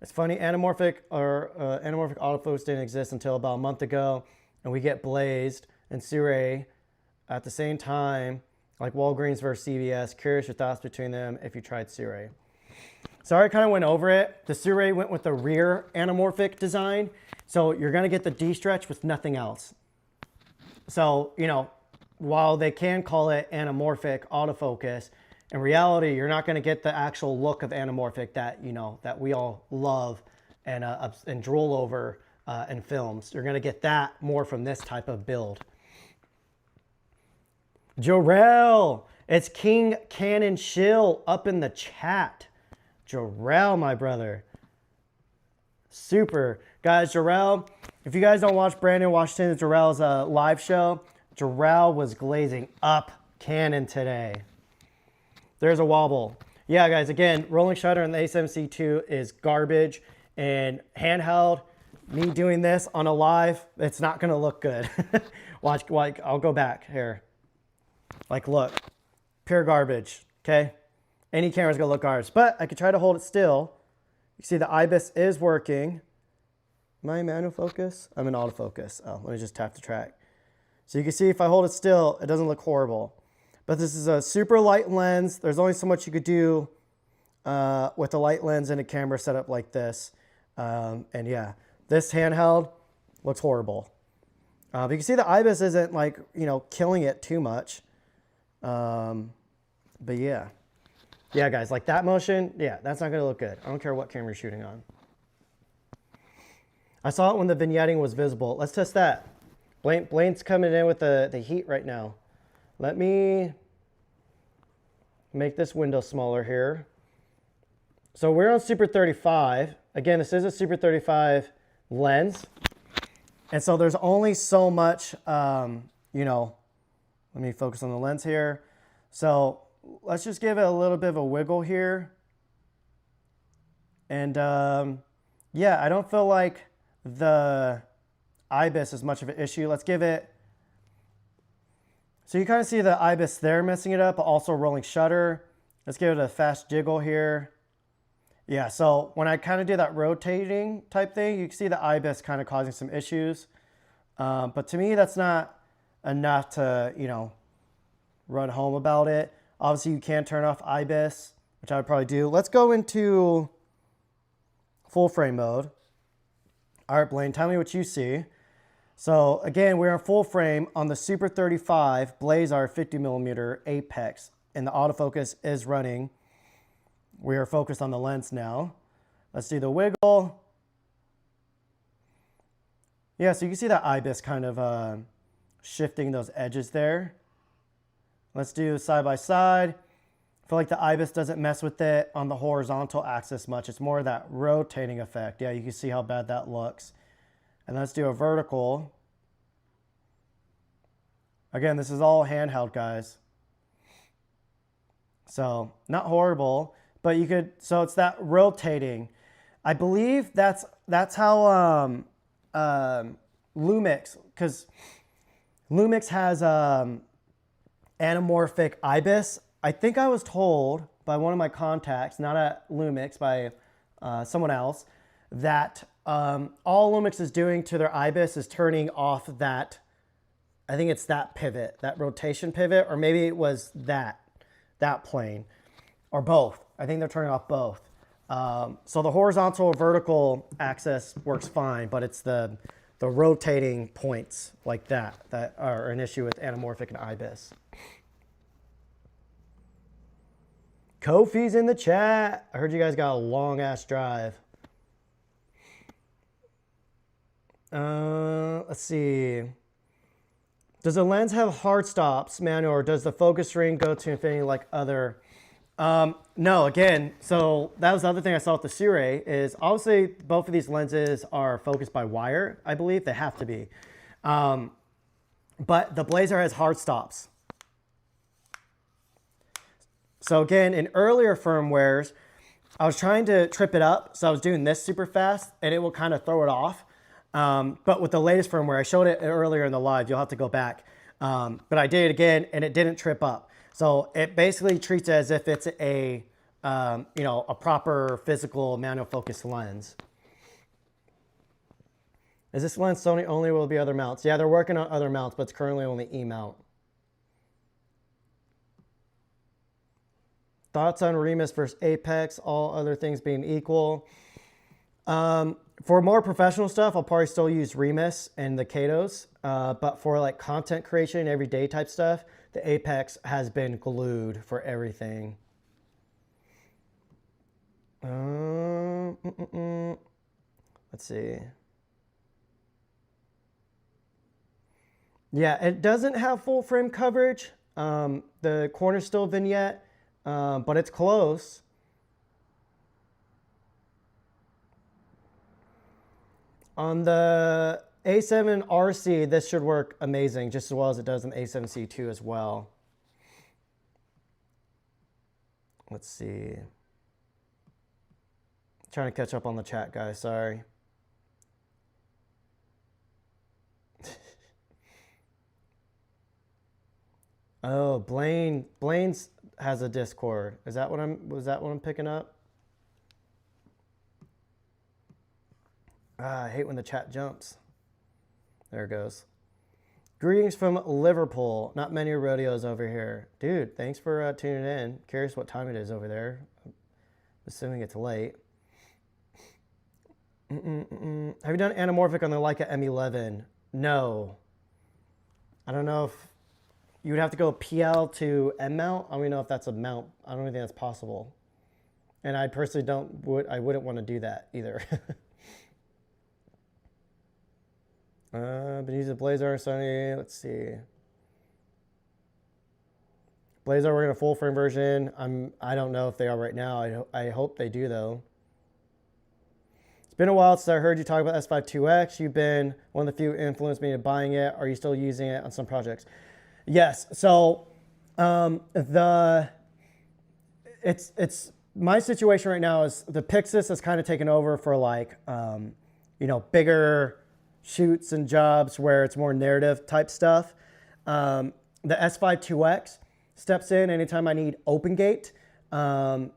It's funny, anamorphic autofocus didn't exist until about a month ago, and we get blazed and Siré at the same time, like Walgreens versus CVS. Curious your thoughts between them if you tried Siré. So I kind of went over it. The Siré went with the rear anamorphic design, so you're gonna get the D-stretch with nothing else. So, you know, while they can call it anamorphic autofocus, in reality, you're not going to get the actual look of anamorphic that, you know, that we all love and drool over in films. You're going to get that more from this type of build. Jarrell, it's King Cannon Shill up in the chat. Jarrell, my brother. Super. Guys, Jarrell, if you guys don't watch Brandon Washington, Jarrell's live show, Jarrell was glazing up Canon today. There's a wobble. Yeah, guys, again, rolling shutter on the A7C II is garbage, and handheld, me doing this on a live, it's not gonna look good. Watch, like, I'll go back here. Like, look, pure garbage, okay? Any camera's gonna look garbage, but I could try to hold it still. You see the IBIS is working. Am I in manual focus? I'm in autofocus. Oh, let me just tap the track. So you can see if I hold it still, it doesn't look horrible. But this is a super light lens. There's only so much you could do with a light lens and a camera setup like this. And yeah, this handheld looks horrible. But you can see the IBIS isn't like, you know, killing it too much. But yeah. Yeah, guys, like that motion, yeah, that's not gonna look good. I don't care what camera you're shooting on. I saw it when the vignetting was visible. Let's test that. Blaine's coming in with the heat right now. Let me make this window smaller here. So we're on Super 35. Again, this is a Super 35 lens. And so there's only so much, you know, let me focus on the lens here. So let's just give it a little bit of a wiggle here. And yeah, I don't feel like the IBIS is much of an issue. Let's give it, so you kind of see the IBIS there messing it up, but also rolling shutter. Let's give it a fast jiggle here. Yeah, so when I kind of do that rotating type thing, you can see the IBIS kind of causing some issues. But to me, that's not enough to, you know, run home about it. Obviously, you can turn off IBIS, which I would probably do. Let's go into full frame mode. All right, Blaine, tell me what you see. So again, we're in full frame on the Super 35 BLAZAR 50mm Apex, and the autofocus is running. We are focused on the lens now. Let's do the wiggle. Yeah, so you can see that IBIS kind of shifting those edges there. Let's do side by side. I feel like the IBIS doesn't mess with it on the horizontal axis much. It's more of that rotating effect. Yeah, you can see how bad that looks. And let's do a vertical. Again, this is all handheld, guys. So not horrible, but you could, so it's that rotating. I believe that's how Lumix, because Lumix has anamorphic IBIS. I think I was told by one of my contacts, not at Lumix, by someone else, that all Lumix is doing to their IBIS is turning off that, I think it's that pivot, that rotation pivot, or maybe it was that plane, or both. I think they're turning off both. So the horizontal or vertical axis works fine, but it's the rotating points like that are an issue with anamorphic and IBIS. Kofi's in the chat. I heard you guys got a long ass drive. Let's see. Does the lens have hard stops, manual, or does the focus ring go to infinity like other? No, again, so that was the other thing I saw with the Sirui is obviously both of these lenses are focused by wire, I believe. They have to be. But the BLAZAR has hard stops. So again, in earlier firmwares, I was trying to trip it up. So I was doing this super fast and it will kind of throw it off. But with the latest firmware, I showed it earlier in the live, you'll have to go back. But I did it again and it didn't trip up. So it basically treats it as if it's a, you know, a proper physical manual focus lens. Is this lens Sony only, will be other mounts? Yeah, they're working on other mounts, but it's currently only E mount. Thoughts on Remus versus Apex, all other things being equal. For more professional stuff, I'll probably still use Remus and the Katos. But for like content creation, everyday type stuff, the Apex has been glued for everything. Let's see. Yeah, it doesn't have full frame coverage. The corner's still vignette, but it's close. On the A7 RC, this should work amazing, just as well as it does in the A7C2 as well. Let's see. Trying to catch up on the chat, guys, sorry. Oh, Blaine's has a Discord. Was that what I'm picking up? I hate when the chat jumps. There it goes. Greetings from Liverpool. Not many rodeos over here. Dude, thanks for tuning in. Curious what time it is over there. I'm assuming it's late. Have you done anamorphic on the Leica M11? No. I don't know if you would have to go PL to M mount. I don't even know if that's a mount. I don't even think that's possible. And I personally I wouldn't want to do that either. Been using BLAZAR, Sony, let's see. BLAZAR, we're in a full frame version. I don't know if they are right now. I hope they do though. It's been a while since I heard you talk about S5 IIX. You've been one of the few influenced me in buying it. Are you still using it on some projects? Yes. So it's my situation right now is the Pixis has kind of taken over for like you know, bigger shoots and jobs where it's more narrative type stuff. The S5 IIX steps in anytime I need open gate and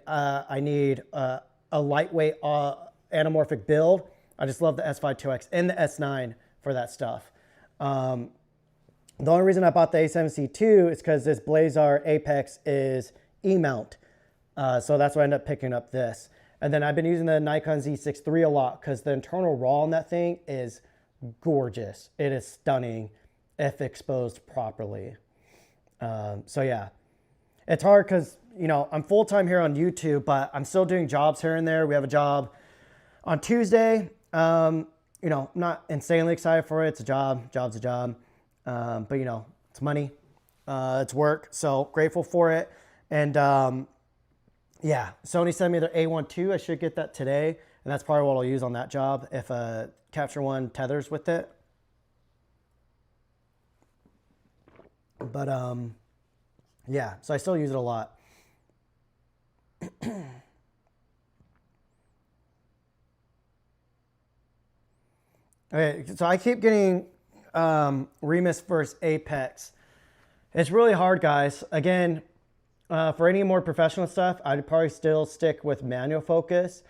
I need a lightweight anamorphic build. I just love the S5 IIX and the S9 for that stuff. The only reason I bought the A7C2 is because this BLAZAR Apex is E-mount. So that's why I ended up picking up this. And then I've been using the Nikon Z6 III a lot because the internal RAW on that thing is gorgeous. It is stunning if exposed properly. So yeah, it's hard because, you know, I'm full-time here on YouTube, but I'm still doing jobs here and there. We have a job on Tuesday. You know, I'm not insanely excited for it. It's a job. Job's a job. But, you know, it's money. It's work. So grateful for it. And yeah, Sony sent me their A1 II. I should get that today. And that's probably what I'll use on that job if Capture One tethers with it. But yeah, so I still use it a lot. Okay, so I keep getting Remus versus Apex. It's really hard, guys. Again, for any more professional stuff, I'd probably still stick with manual focus.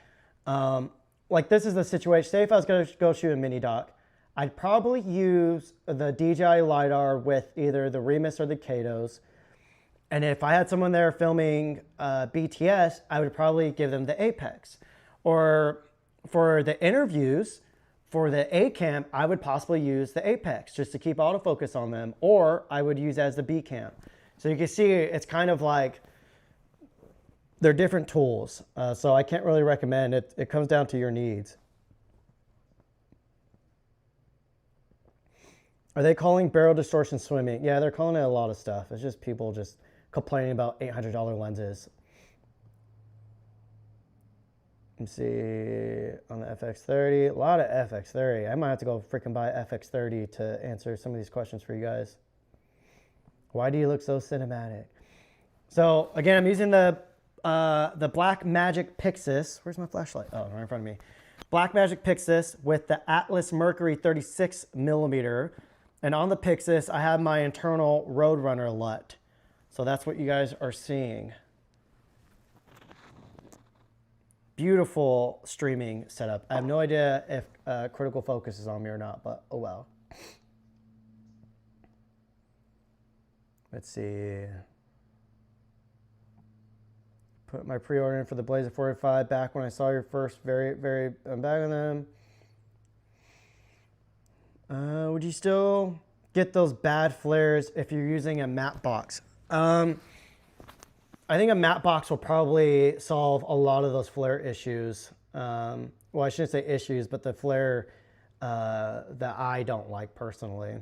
When like this is the situation. Say if I was going to go shoot a mini doc, I'd probably use the DJI LiDAR with either the Remus or the Katos. And if I had someone there filming BTS, I would probably give them the Apex. Or for the interviews, for the A cam, I would possibly use the Apex just to keep autofocus on them. Or I would use as the B cam. So you can see it's kind of like they're different tools. So I can't really recommend it. It comes down to your needs. Are they calling barrel distortion swimming? Yeah, they're calling it a lot of stuff. It's just people just complaining about $800 lenses. Let's see, on the FX30, a lot of FX30. I might have to go freaking buy FX30 to answer some of these questions for you guys. Why do you look so cinematic? So again, I'm using the Blackmagic Pixis. Where's my flashlight? Oh, right in front of me. Blackmagic Pixis with the Atlas Mercury 36mm. And on the Pixis, I have my internal Roadrunner LUT. So that's what you guys are seeing. Beautiful streaming setup. I have no idea if critical focus is on me or not, but oh well. Let's see. Put my pre-order in for the BLAZAR 45 back when I saw your first. I'm back on them. Would you still get those bad flares if you're using a matte box? I think a matte box will probably solve a lot of those flare issues. Well, I shouldn't say issues, but the flare that I don't like personally.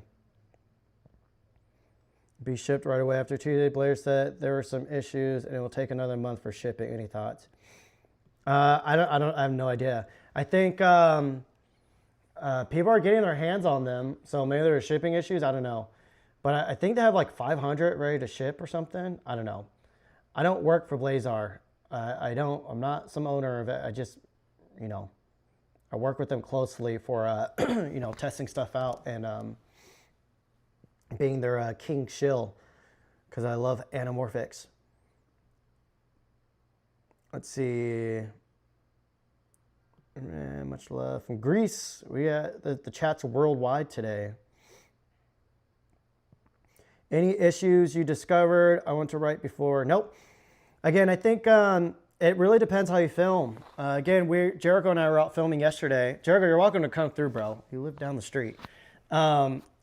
Be shipped right away after Tuesday. Blair said there were some issues and it will take another month for shipping. Any thoughts? I have no idea. I think people are getting their hands on them, so maybe there are shipping issues. I don't know, but I think they have like 500 ready to ship or something. I don't know. I don't work for BLAZAR. I'm not some owner of it. I just, I work with them closely for, testing stuff out and being their king shill because I love anamorphics. Let's see. Much love from Greece. We the chat's worldwide today. Any issues you discovered? I want to write before. Nope. Again, I think it really depends how you film. Again, Jericho and I were out filming yesterday. Jericho, you're welcome to come through, bro. You live down the street.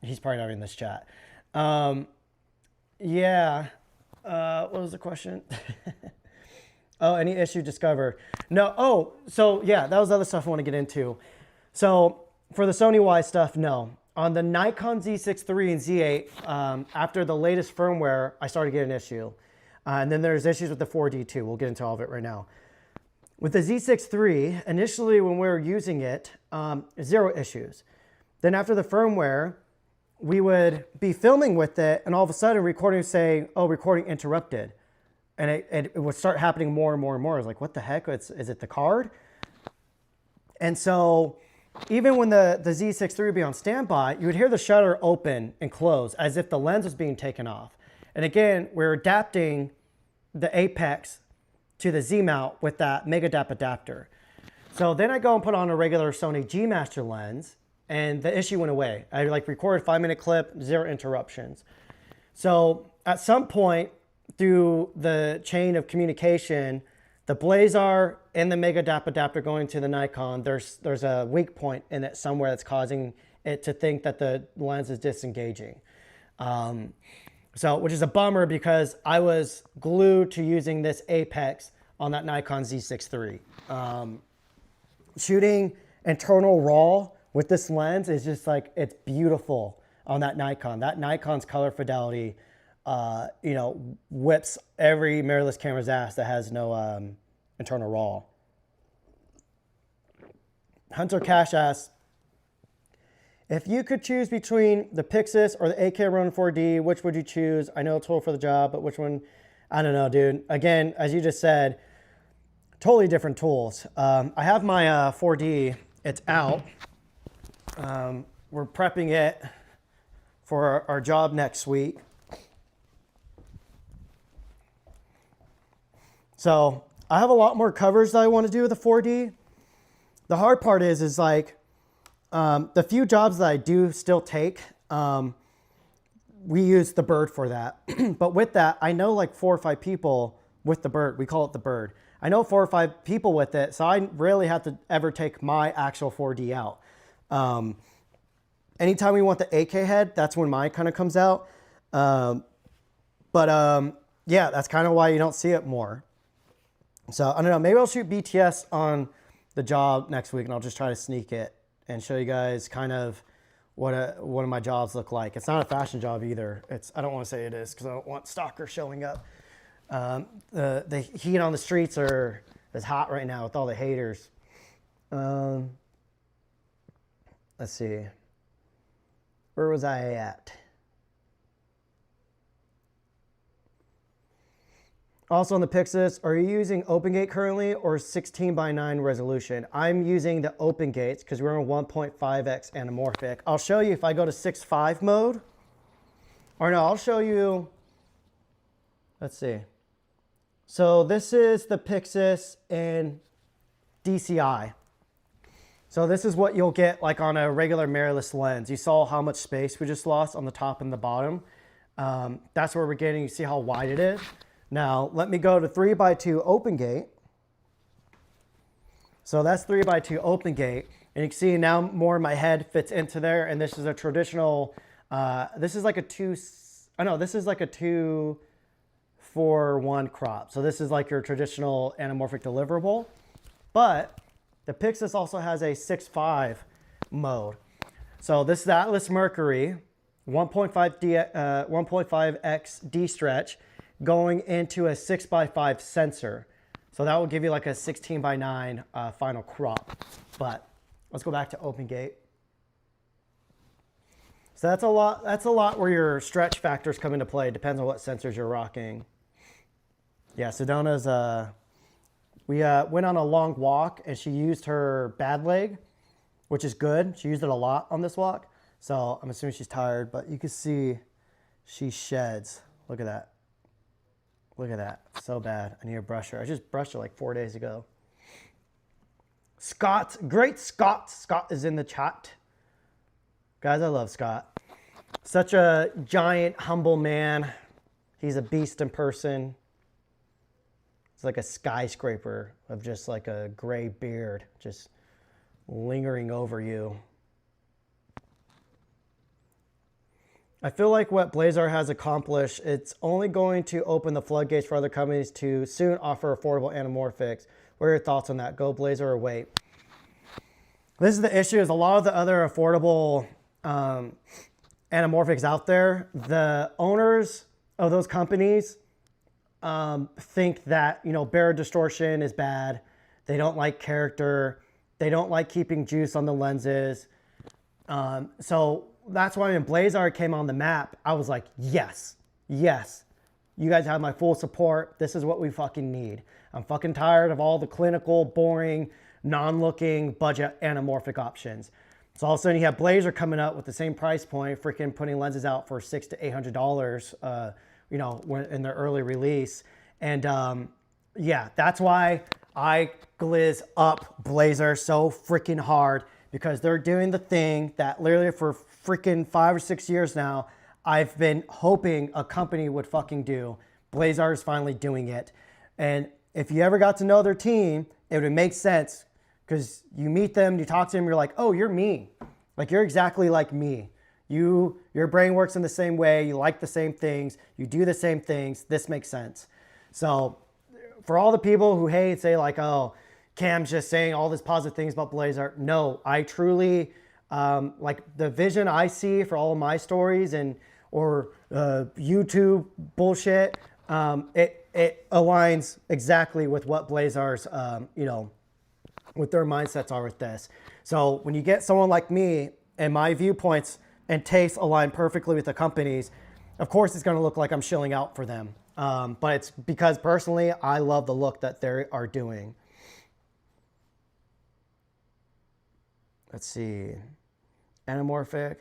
He's probably not in this chat. Yeah. What was the question? Oh, any issue discovered? No. Oh, so yeah, that was other stuff I want to get into. So for the Sony-wise stuff, no. On the Nikon Z6 III and Z8, after the latest firmware, I started getting an issue. And then there's issues with the 4D too. We'll get into all of it right now. With the Z6 III, initially when we were using it, 0 issues. Then after the firmware, we would be filming with it and all of a sudden recording saying, oh, recording interrupted. And it would start happening more and more and more. I was like, what the heck? Is it the card? And so even when the Z6 III would be on standby, you would hear the shutter open and close as if the lens was being taken off. And again, we're adapting the Apex to the Z-mount with that Mega Dap adapter. So then I go and put on a regular Sony G Master lens and the issue went away. I recorded 5-minute clip, 0 interruptions. So at some point through the chain of communication, the BLAZAR and the Mega Dap adapter going to the Nikon, there's a weak point in it somewhere that's causing it to think that the lens is disengaging. Which is a bummer because I was glued to using this Apex on that Nikon Z6 III. Shooting internal RAW with this lens is just like, it's beautiful on that Nikon. That Nikon's color fidelity, whips every mirrorless camera's ass that has no internal RAW. Hunter Cash asks, if you could choose between the Pixis or the AK Ronin 4D, which would you choose? I know it's total for the job, but which one? I don't know, dude. Again, as you just said, totally different tools. I have my 4D. It's out. We're prepping it for our job next week. So I have a lot more covers that I want to do with the 4D. The hard part is like, the few jobs that I do still take, we use the bird for that. But with that, I know like 4 or 5 people with the bird. We call it the bird. I know 4 or 5 people with it, so I rarely have to ever take my actual 4D out. Anytime we want the AK head, that's when mine kind of comes out. Yeah, that's kind of why you don't see it more. So I don't know, maybe I'll shoot BTS on the job next week and I'll just try to sneak it and show you guys kind of what one of my jobs look like. It's not a fashion job either. I don't want to say it is because I don't want stalkers showing up. The heat on the streets is hot right now with all the haters. Let's see. Where was I at? Also on the Pixis, are you using OpenGate currently or 16:9 resolution? I'm using the OpenGates because we're on 1.5x anamorphic. I'll show you if I go to 6.5 mode. Or no, I'll show you. Let's see. So this is the Pixis in DCI. So this is what you'll get like on a regular mirrorless lens. You saw how much space we just lost on the top and the bottom. That's where we're getting, you see how wide it is? Now, let me go to 3x2 OpenGate. So that's 3x2 OpenGate. And you can see now more of my head fits into there. And this is a traditional, this is like a 2:1 crop. So this is like your traditional anamorphic deliverable. But the Pixis also has a 6.5 mode. So this is Atlas Mercury, 1.5x D-stretch, going into a 6x5 sensor. So that will give you like a 16:9 final crop. But let's go back to OpenGate. So that's a lot where your stretch factors come into play. Depends on what sensors you're rocking. Yeah, Sedona's, we went on a long walk and she used her bad leg, which is good. She used it a lot on this walk. So I'm assuming she's tired, but you can see she sheds. Look at that. Look at that, so bad. I need to brush her. I just brushed her like 4 days ago. Scott, great Scott. Scott is in the chat. Guys, I love Scott. Such a giant, humble man. He's a beast in person. It's like a skyscraper of just like a gray beard, just lingering over you. I feel like what BLAZAR has accomplished, it's only going to open the floodgates for other companies to soon offer affordable anamorphics. What are your thoughts on that? Go BLAZAR or wait? This is the issue, is a lot of the other affordable anamorphics out there, the owners of those companies think that, you know, barrel distortion is bad. They don't like character. They don't like keeping juice on the lenses. So that's why when BLAZAR came on the map, I was like, yes, yes, you guys have my full support. This is what we fucking need. I'm fucking tired of all the clinical, boring, non-looking budget anamorphic options. So all of a sudden you have BLAZAR coming up with the same price point, freaking putting lenses out for $600 to $800, you know, in their early release. And yeah, that's why I glizz up BLAZAR so freaking hard, because they're doing the thing that literally for freaking 5 or 6 years now, I've been hoping a company would fucking do. BLAZAR is finally doing it. And if you ever got to know their team, it would make sense, because you meet them, you talk to them, you're like, oh, you're me. Like, you're exactly like me. Your brain works in the same way. You like the same things. You do the same things. This makes sense. So for all the people who hate, say like, oh, Cam's just saying all these positive things about BLAZAR. No, I truly, like the vision I see for all of my stories or YouTube bullshit, it aligns exactly with what BLAZAR's, you know, what their mindsets are with this. So when you get someone like me and my viewpoints and tastes align perfectly with the companies, of course it's going to look like I'm shilling out for them. But it's because personally, I love the look that they are doing. Let's see. Anamorphic.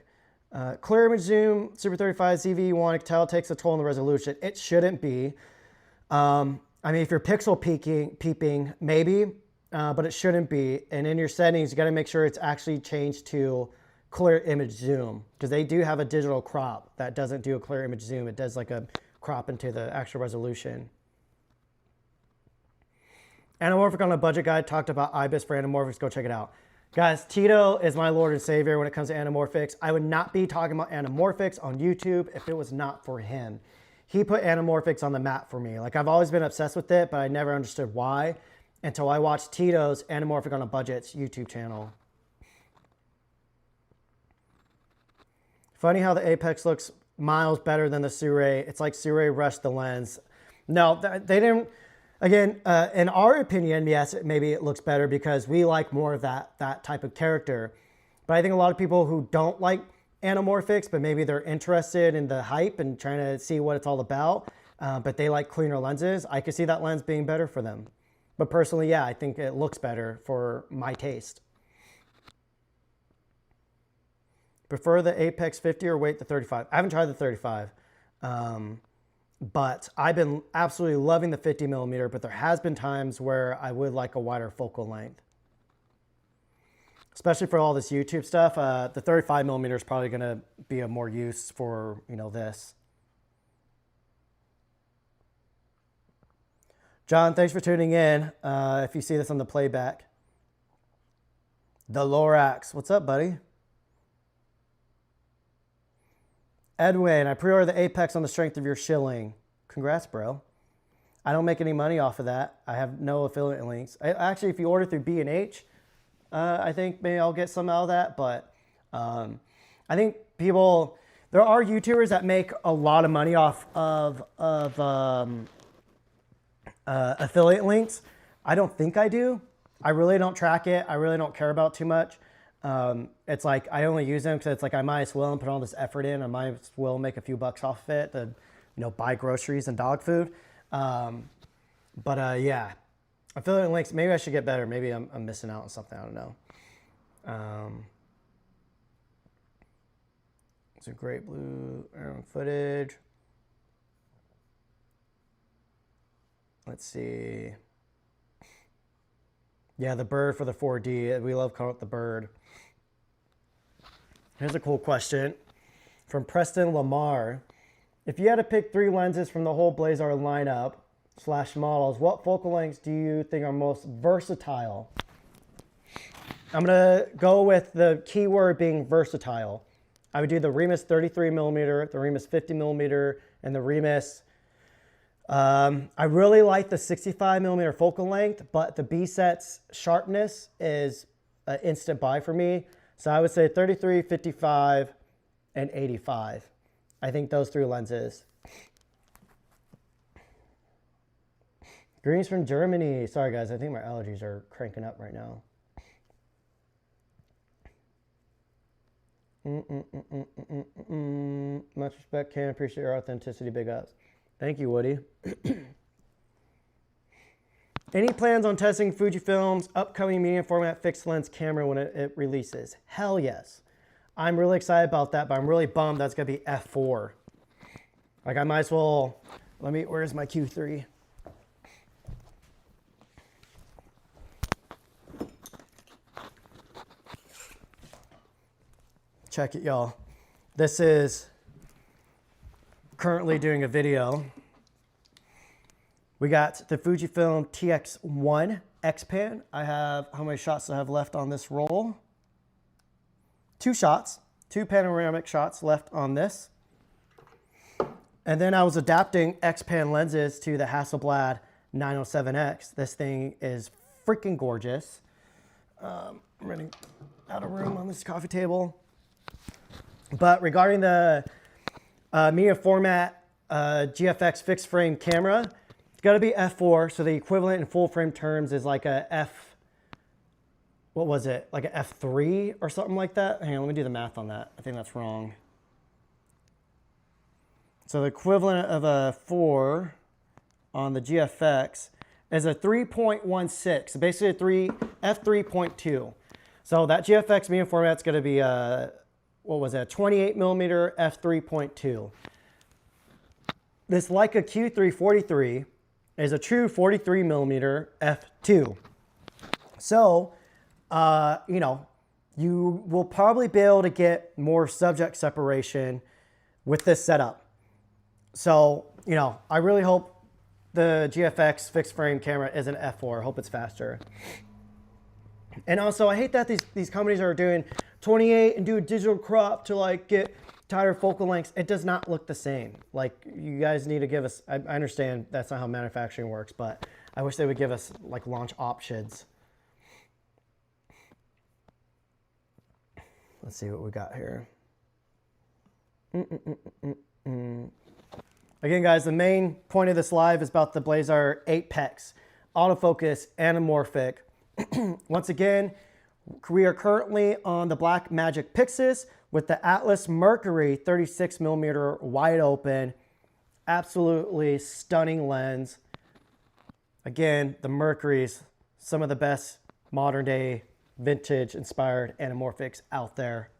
Clear image zoom, Super 35 ZV-1, I can tell it takes a toll on the resolution. It shouldn't be. I mean, if you're pixel peeping, maybe. but it shouldn't be. And in your settings, you got to make sure it's actually changed to clear image zoom, because they do have a digital crop that doesn't do a clear image zoom. It does like a crop into the actual resolution. Anamorphic on a Budget Guide talked about IBIS for anamorphics. Go check it out. Guys, Tito is my Lord and Savior when it comes to anamorphics. I would not be talking about anamorphics on YouTube if it was not for him. He put anamorphics on the map for me. Like, I've always been obsessed with it, but I never understood why until I watched Tito's Anamorphic on a Budget's YouTube channel. Funny how the Apex looks miles better than the Sirui. It's like Sirui rushed the lens. No, they didn't. Again, in our opinion, yes, maybe it looks better because we like more of that type of character. But I think a lot of people who don't like anamorphics, but maybe they're interested in the hype and trying to see what it's all about, but they like cleaner lenses, I could see that lens being better for them. But personally, yeah, I think it looks better for my taste. Prefer the Apex 50 or wait the 35? I haven't tried the 35. But I've been absolutely loving the 50 millimeter, but there has been times where I would like a wider focal length. Especially for all this YouTube stuff, the 35 millimeter is probably gonna be a more use for, you know, this. John, thanks for tuning in. If you see this on the playback. The Lorax, what's up, buddy? Edwin, I pre-ordered the Apex on the strength of your shilling. Congrats, bro. I don't make any money off of that. I have no affiliate links. Actually, if you order through B&H, I think maybe I'll get some out of that. But I think people, there are YouTubers that make a lot of money off of affiliate links. I don't think I do. I really don't track it. I really don't care about it too much. It's like I only use them because it's like I might as well put all this effort in. I might as well make a few bucks off of it to, you know, buy groceries and dog food. Yeah, affiliate links. Maybe I should get better. Maybe I'm missing out on something. I don't know. It's a great blue footage. Let's see. Yeah, the bird for the 4D. We love calling it the bird. Here's a cool question from Preston Lamar. If you had to pick 3 lenses from the whole BLAZAR lineup / models, what focal lengths do you think are most versatile? I'm going to go with the keyword being versatile. I would do the Remus 33mm, the Remus 50mm, and the Remus. I really like the 65mm focal length, but the B-set's sharpness is an instant buy for me. So I would say 33, 55, and 85. I think those 3 lenses. Greens from Germany. Sorry guys, I think my allergies are cranking up right now. Much respect, Ken. Appreciate your authenticity. Big ups. Thank you, Woody. Any plans on testing Fujifilm's upcoming medium format fixed lens camera when it releases? Hell yes. I'm really excited about that, but I'm really bummed that's going to be f4. Like, I might as well, where's my Q3? Check it, y'all. This is currently doing a video. We got the Fujifilm TX1 X-Pan. I have, how many shots do I have left on this roll? 2 shots, 2 panoramic shots left on this. And then I was adapting X-Pan lenses to the Hasselblad 907X. This thing is freaking gorgeous. I'm running out of room on this coffee table. But regarding the medium format GFX fixed frame camera, it's got to be f4. So the equivalent in full frame terms is like a what was it? Like a f3 or something like that. Hang on, let me do the math on that. I think that's wrong. So the equivalent of a 4 on the GFX is a 3.16. So basically f3.2. So that GFX medium format is going to be what was that? 28mm f3.2. This Leica Q3 43 is a true 43mm f2. So, you know, you will probably be able to get more subject separation with this setup. So, you know, I really hope the GFX fixed frame camera is an f4. I hope it's faster. And also, I hate that these companies are doing 28 and do a digital crop to like get tighter focal lengths. It does not look the same. Like, you guys need to give us, I understand that's not how manufacturing works, but I wish they would give us like launch options. Let's see what we got here. Again, guys, the main point of this live is about the BLAZAR APEX Autofocus Anamorphic. Once again, we are currently on the Blackmagic Pixis with the Atlas Mercury 36mm wide open. Absolutely stunning lens. Again, the Mercury's some of the best modern day vintage inspired anamorphics out there.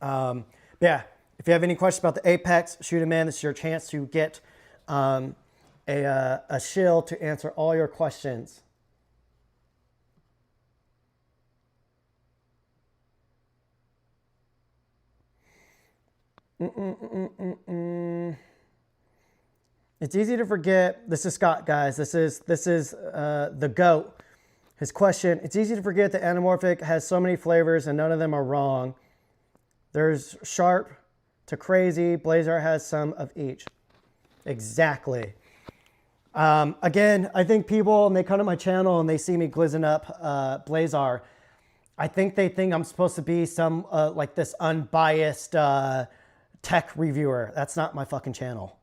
Yeah, if you have any questions about the Apex, shoot them in. This is your chance to get a shill to answer all your questions. It's easy to forget. This is Scott, guys. This is the GOAT. His question, it's easy to forget that anamorphic has so many flavors and none of them are wrong. There's sharp to crazy. BLAZAR has some of each. Exactly. Again, I think people, and they come to my channel and they see me glizzing up BLAZAR, I think they think I'm supposed to be some like this unbiased tech reviewer. That's not my fucking channel.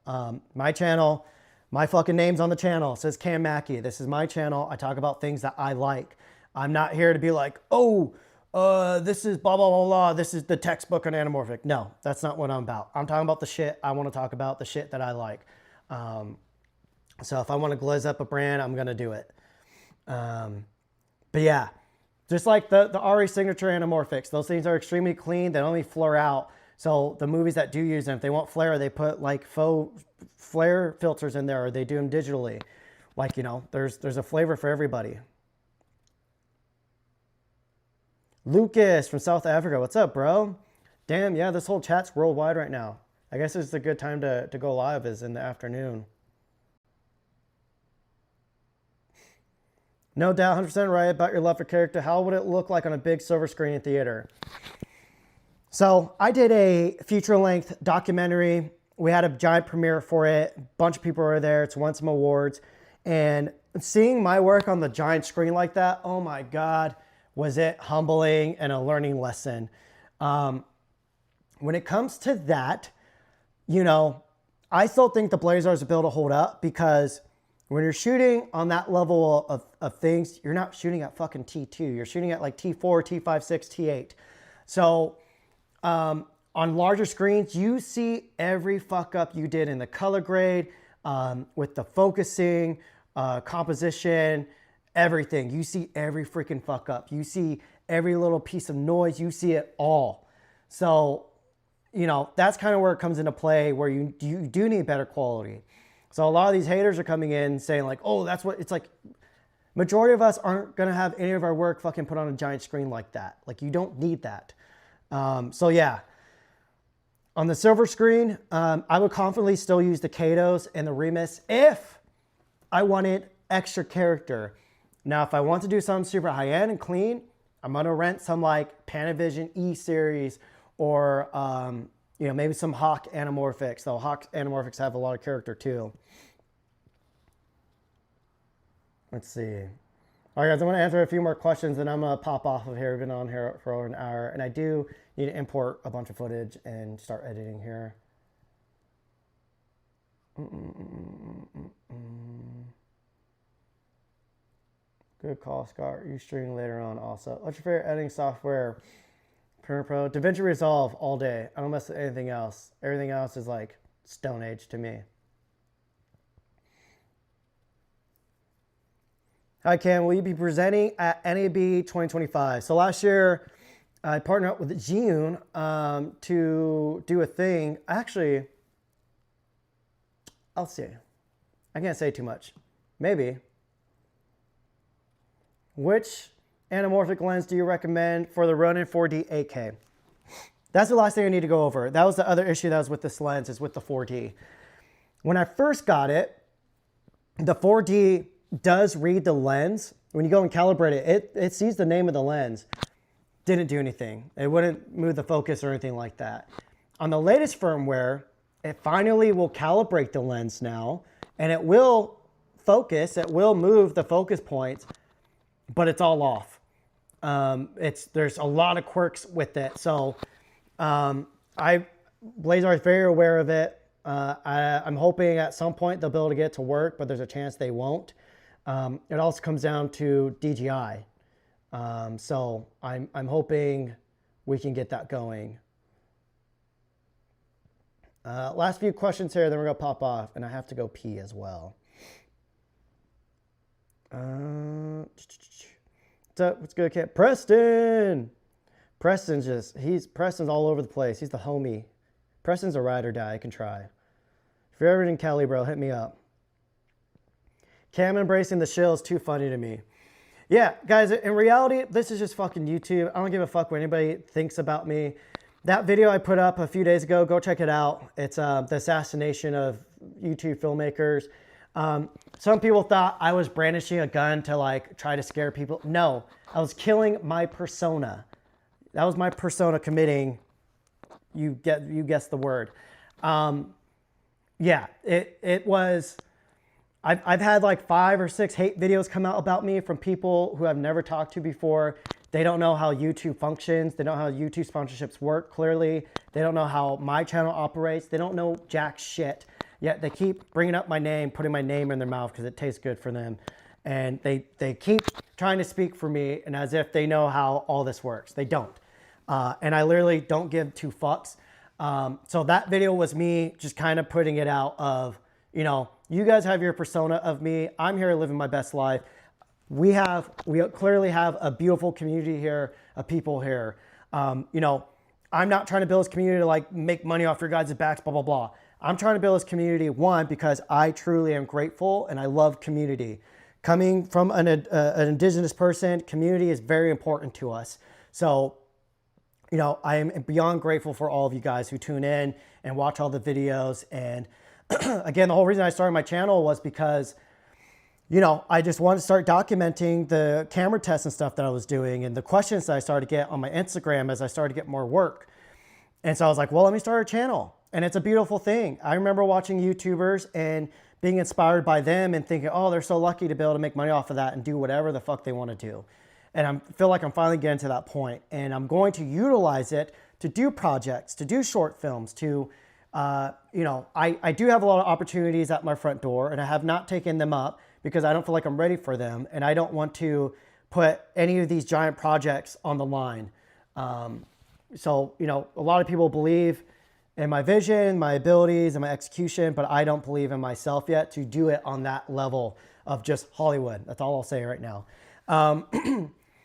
My channel, my fucking name's on the channel. It says Cam Mackey. This is my channel. I talk about things that I like. I'm not here to be like, oh, this is blah, blah, blah, blah. This is the textbook on anamorphic. No, that's not what I'm about. I'm talking about the shit I want to talk about, the shit that I like. So if I want to glazz up a brand, I'm going to do it. But yeah, just like the RE signature anamorphics, those things are extremely clean. They don't only flare out. So the movies that do use them, if they want flare, they put like faux flare filters in there, or they do them digitally. Like, you know, there's a flavor for everybody. Lucas from South Africa. What's up, bro? Damn, yeah, this whole chat's worldwide right now. I guess it's a good time to go live is in the afternoon. No doubt, 100% right about your love for character. How would it look like on a big silver screen in theater? So I did a feature-length documentary. We had a giant premiere for it. A bunch of people were there. It's won some awards. And seeing my work on the giant screen like that, oh my God, was it humbling and a learning lesson. When it comes to that, you know, I still think the BLAZARs are able to hold up, because when you're shooting on that level of things, you're not shooting at fucking T2. You're shooting at like T4, T5, 6, T8. So on larger screens, you see every fuck up you did in the color grade, with the focusing, composition, everything. You see every freaking fuck up. You see every little piece of noise. You see it all. So, you know, that's kind of where it comes into play, where you do need better quality. So a lot of these haters are coming in saying like, oh, that's what it's like. Majority of us aren't going to have any of our work fucking put on a giant screen like that. Like, you don't need that. So yeah, on the silver screen, I would confidently still use the Katos and the Remus if I wanted extra character. Now, if I want to do something super high-end and clean, I'm going to rent some like Panavision E-Series or, you know, maybe some Hawk anamorphics. Though Hawk anamorphics have a lot of character too. Let's see. All right, guys, I'm going to answer a few more questions, and I'm going to pop off of here. We've been on here for over an hour, and I do need to import a bunch of footage and start editing here. Good call, Scott. You stream later on also. What's your favorite editing software? Premiere Pro. DaVinci Resolve all day. I don't mess with anything else. Everything else is like Stone Age to me. Hi, Cam. Will you be presenting at NAB 2025? So last year, I partnered up with Jiyun to do a thing. Actually, I'll see. I can't say too much. Maybe. which anamorphic lens do you recommend for the Ronin 4D 8K? That's the last thing I need to go over. That was the other issue that was with this lens, is with the 4D. When I first got it, the 4D does read the lens. When you go and calibrate it, it sees the name of the lens. Didn't do anything. It wouldn't move the focus or anything like that. On the latest firmware, it finally will calibrate the lens now, and it will focus, it will move the focus points, but it's all off. There's a lot of quirks with it. So BLAZAR is very aware of it. I'm hoping at some point they'll be able to get it to work, but there's a chance they won't. It also comes down to DJI. So I'm hoping we can get that going. Last few questions here, then we're gonna pop off, and I have to go pee as well. What's up? What's good, kid? Preston! Preston's all over the place. He's the homie. Preston's a ride or die. I can try. If you're ever in Cali, bro, hit me up. Cam embracing the shill is too funny to me. Yeah, guys, in reality, this is just fucking YouTube. I don't give a fuck what anybody thinks about me. That video I put up a few days ago, go check it out. It's the assassination of YouTube filmmakers. Some people thought I was brandishing a gun to like try to scare people. No, I was killing my persona. That was my persona committing. You guessed the word. Yeah, it was. I've had like 5 or 6 hate videos come out about me from people who I've never talked to before. They don't know how YouTube functions. They don't know how YouTube sponsorships work, clearly. They don't know how my channel operates. They don't know jack shit. Yet they keep bringing up my name, putting my name in their mouth because it tastes good for them. And they keep trying to speak for me, and as if they know how all this works. They don't. And I literally don't give 2 fucks. So that video was me just kind of putting it out of, you know, you guys have your persona of me. I'm here living my best life. We clearly have a beautiful community here of people here. You know, I'm not trying to build this community to like make money off your guys' backs, blah, blah, blah. I'm trying to build this community, one, because I truly am grateful and I love community. Coming from an indigenous person, community is very important to us. So, you know, I am beyond grateful for all of you guys who tune in and watch all the videos. And again, the whole reason I started my channel was because, you know, I just wanted to start documenting the camera tests and stuff that I was doing and the questions that I started to get on my Instagram as I started to get more work. And so I was like, well, let me start a channel. And it's a beautiful thing. I remember watching YouTubers and being inspired by them and thinking, oh, they're so lucky to be able to make money off of that and do whatever the fuck they want to do. And I feel like I'm finally getting to that point. And I'm going to utilize it to do projects, to do short films, to, you know, I do have a lot of opportunities at my front door and I have not taken them up because I don't feel like I'm ready for them. And I don't want to put any of these giant projects on the line. So, you know, a lot of people believe in my vision, my abilities, and my execution, but I don't believe in myself yet to do it on that level of just Hollywood. That's all I'll say right now.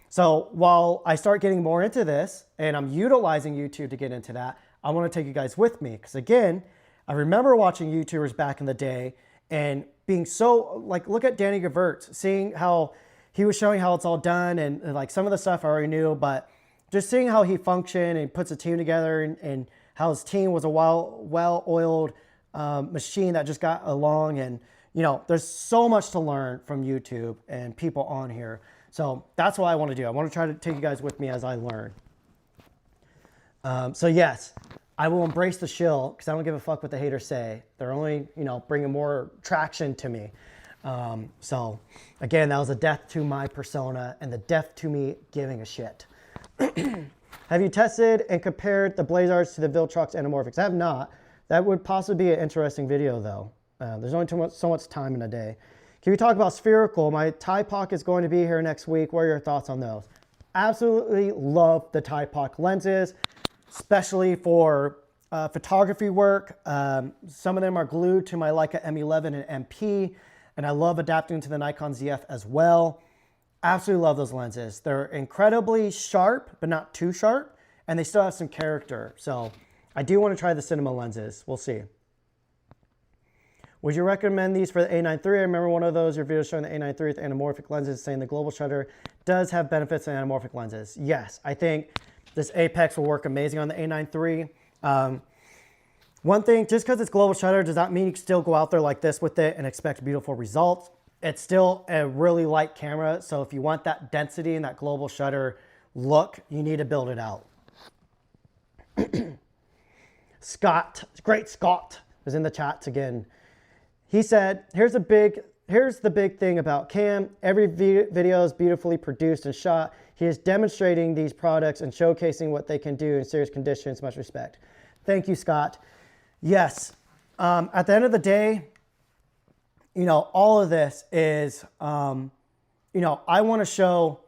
So while I start getting more into this and I'm utilizing YouTube to get into that, I want to take you guys with me. Because again, I remember watching YouTubers back in the day and being so, like, look at Danny Gevirtz, seeing how he was showing how it's all done and like some of the stuff I already knew, but just seeing how he functioned and puts a team together and how his team was a well-oiled machine that just got along. And, you know, there's so much to learn from YouTube and people on here. So that's what I want to do. I want to try to take you guys with me as I learn. So yes, I will embrace the shill because I don't give a fuck what the haters say. They're only, you know, bringing more traction to me. So again, that was a death to my persona and the death to me giving a shit. Have you tested and compared the BLAZARs to the Viltrox Anamorphics? I have not. That would possibly be an interesting video though. There's only so much time in a day. Can we talk about spherical? My TiPoc is going to be here next week. What are your thoughts on those? Absolutely love the TiPoc lenses, especially for photography work. Some of them are glued to my Leica M11 and MP, and I love adapting to the Nikon ZF as well. Absolutely love those lenses. They're incredibly sharp, but not too sharp, and they still have some character. So I do want to try the cinema lenses. We'll see. Would you recommend these for the A9 III? I remember one of those, your video showing the A9 III with anamorphic lenses, saying the global shutter does have benefits in anamorphic lenses. Yes, I think this Apex will work amazing on the A9 III. One thing, just because it's global shutter does not mean you can still go out there like this with it and expect beautiful results. It's still a really light camera, so if you want that density and that global shutter look, you need to build it out. Scott, great Scott, is in the chats again. He said, here's the big thing about Cam. Every video is beautifully produced and shot. He is demonstrating these products and showcasing what they can do in serious conditions. Much respect. Thank you, Scott. Yes, at the end of the day, you know, all of this is, you know, I want to show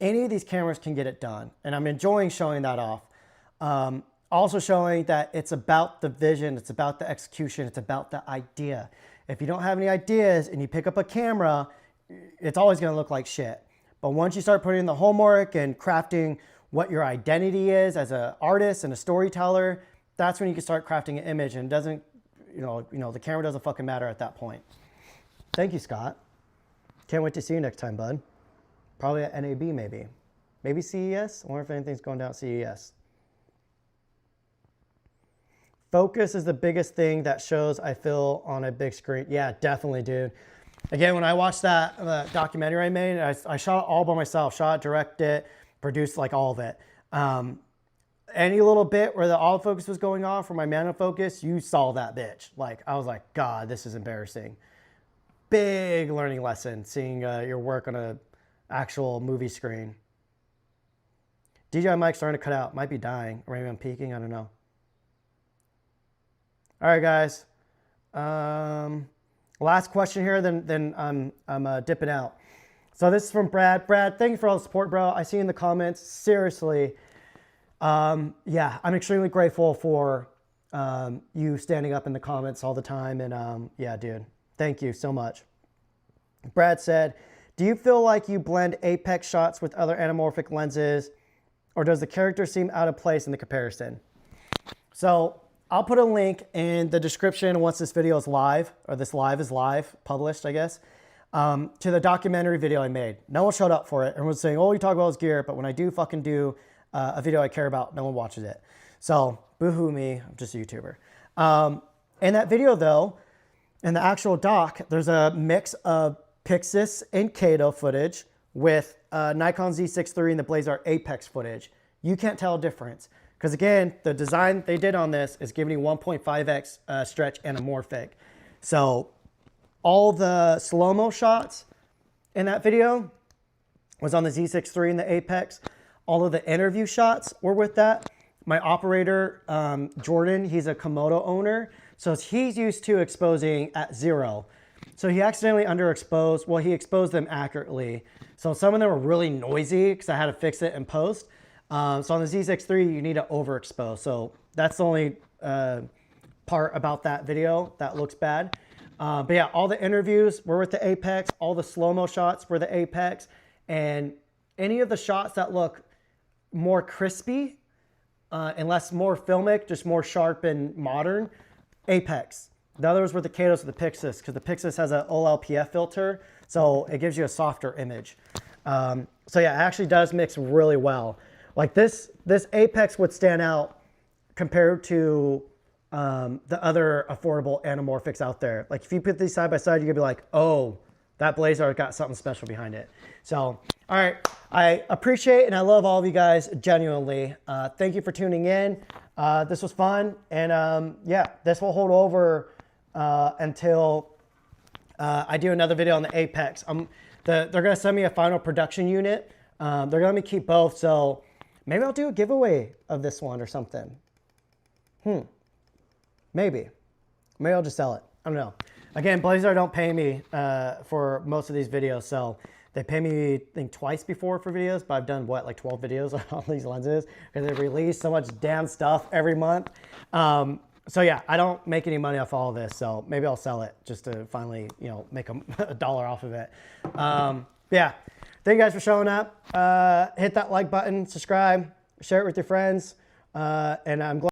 any of these cameras can get it done. And I'm enjoying showing that off. Also showing that it's about the vision, it's about the execution, it's about the idea. If you don't have any ideas and you pick up a camera, it's always going to look like shit. But once you start putting in the homework and crafting what your identity is as an artist and a storyteller, that's when you can start crafting an image, and it doesn't, you know, the camera doesn't fucking matter at that point. Thank you, Scott. Can't wait to see you next time, bud. Probably at NAB, maybe. Maybe CES? I wonder if anything's going down at CES. Focus is the biggest thing that shows I feel on a big screen. Yeah, definitely, dude. Again, when I watched that documentary I made, I shot it all by myself. Shot, directed, produced like all of it. Any little bit where the autofocus was going off or my manual focus, you saw that bitch. Like, I was like, God, this is embarrassing. Big learning lesson, seeing your work on an actual movie screen. DJI mic's starting to cut out. Might be dying. Or maybe I'm peaking. I don't know. All right, guys. Last question here, then I'm dipping out. So this is from Brad. Brad, thank you for all the support, bro. I see in the comments. Seriously. Yeah, I'm extremely grateful for you standing up in the comments all the time. And yeah, dude, thank you so much. Brad said, do you feel like you blend Apex shots with other anamorphic lenses, or does the character seem out of place in the comparison? So I'll put a link in the description once this video is live, or this live is live, published, I guess, to the documentary video I made. No one showed up for it. Everyone's saying, oh, you talk about his gear, but when I do fucking do a video I care about, no one watches it. So boo-hoo me, I'm just a YouTuber. In that video though, in the actual doc, there's a mix of Pixis and Kato footage with Nikon Z6 III and the BLAZAR APEX footage. You can't tell a difference. Because again, the design they did on this is giving you 1.5x stretch anamorphic. So all the slow-mo shots in that video was on the Z6 III and the Apex. All of the interview shots were with that. My operator, Jordan, he's a Komodo owner. So he's used to exposing at 0. So he accidentally underexposed. Well, he exposed them accurately. So some of them were really noisy because I had to fix it in post. So on the Z6 III, you need to overexpose. So that's the only part about that video that looks bad. But yeah, all the interviews were with the Apex. All the slow-mo shots were the Apex. And any of the shots that look more crispy and more filmic, just more sharp and modern, Apex. The others were the Katos or the Pixis, because the Pixis has an OLPF filter, so it gives you a softer image. So yeah, it actually does mix really well. Like this Apex would stand out compared to the other affordable anamorphics out there. Like if you put these side by side, you could be like, oh, that BLAZAR got something special behind it. So, all right, I appreciate and I love all of you guys genuinely. Thank you for tuning in. This was fun, and yeah, this will hold over until I do another video on the Apex. They're gonna send me a final production unit. They're gonna let me keep both, so maybe I'll do a giveaway of this one or something. Maybe I'll just sell it. I don't know. Again, BLAZAR don't pay me for most of these videos, so they pay me, I think, twice before for videos, but I've done, what, like 12 videos on these lenses because they release so much damn stuff every month. So yeah, I don't make any money off all of this, so maybe I'll sell it just to finally, you know, make a dollar off of it. Yeah, thank you guys for showing up. Hit that like button, subscribe, share it with your friends, and I'm glad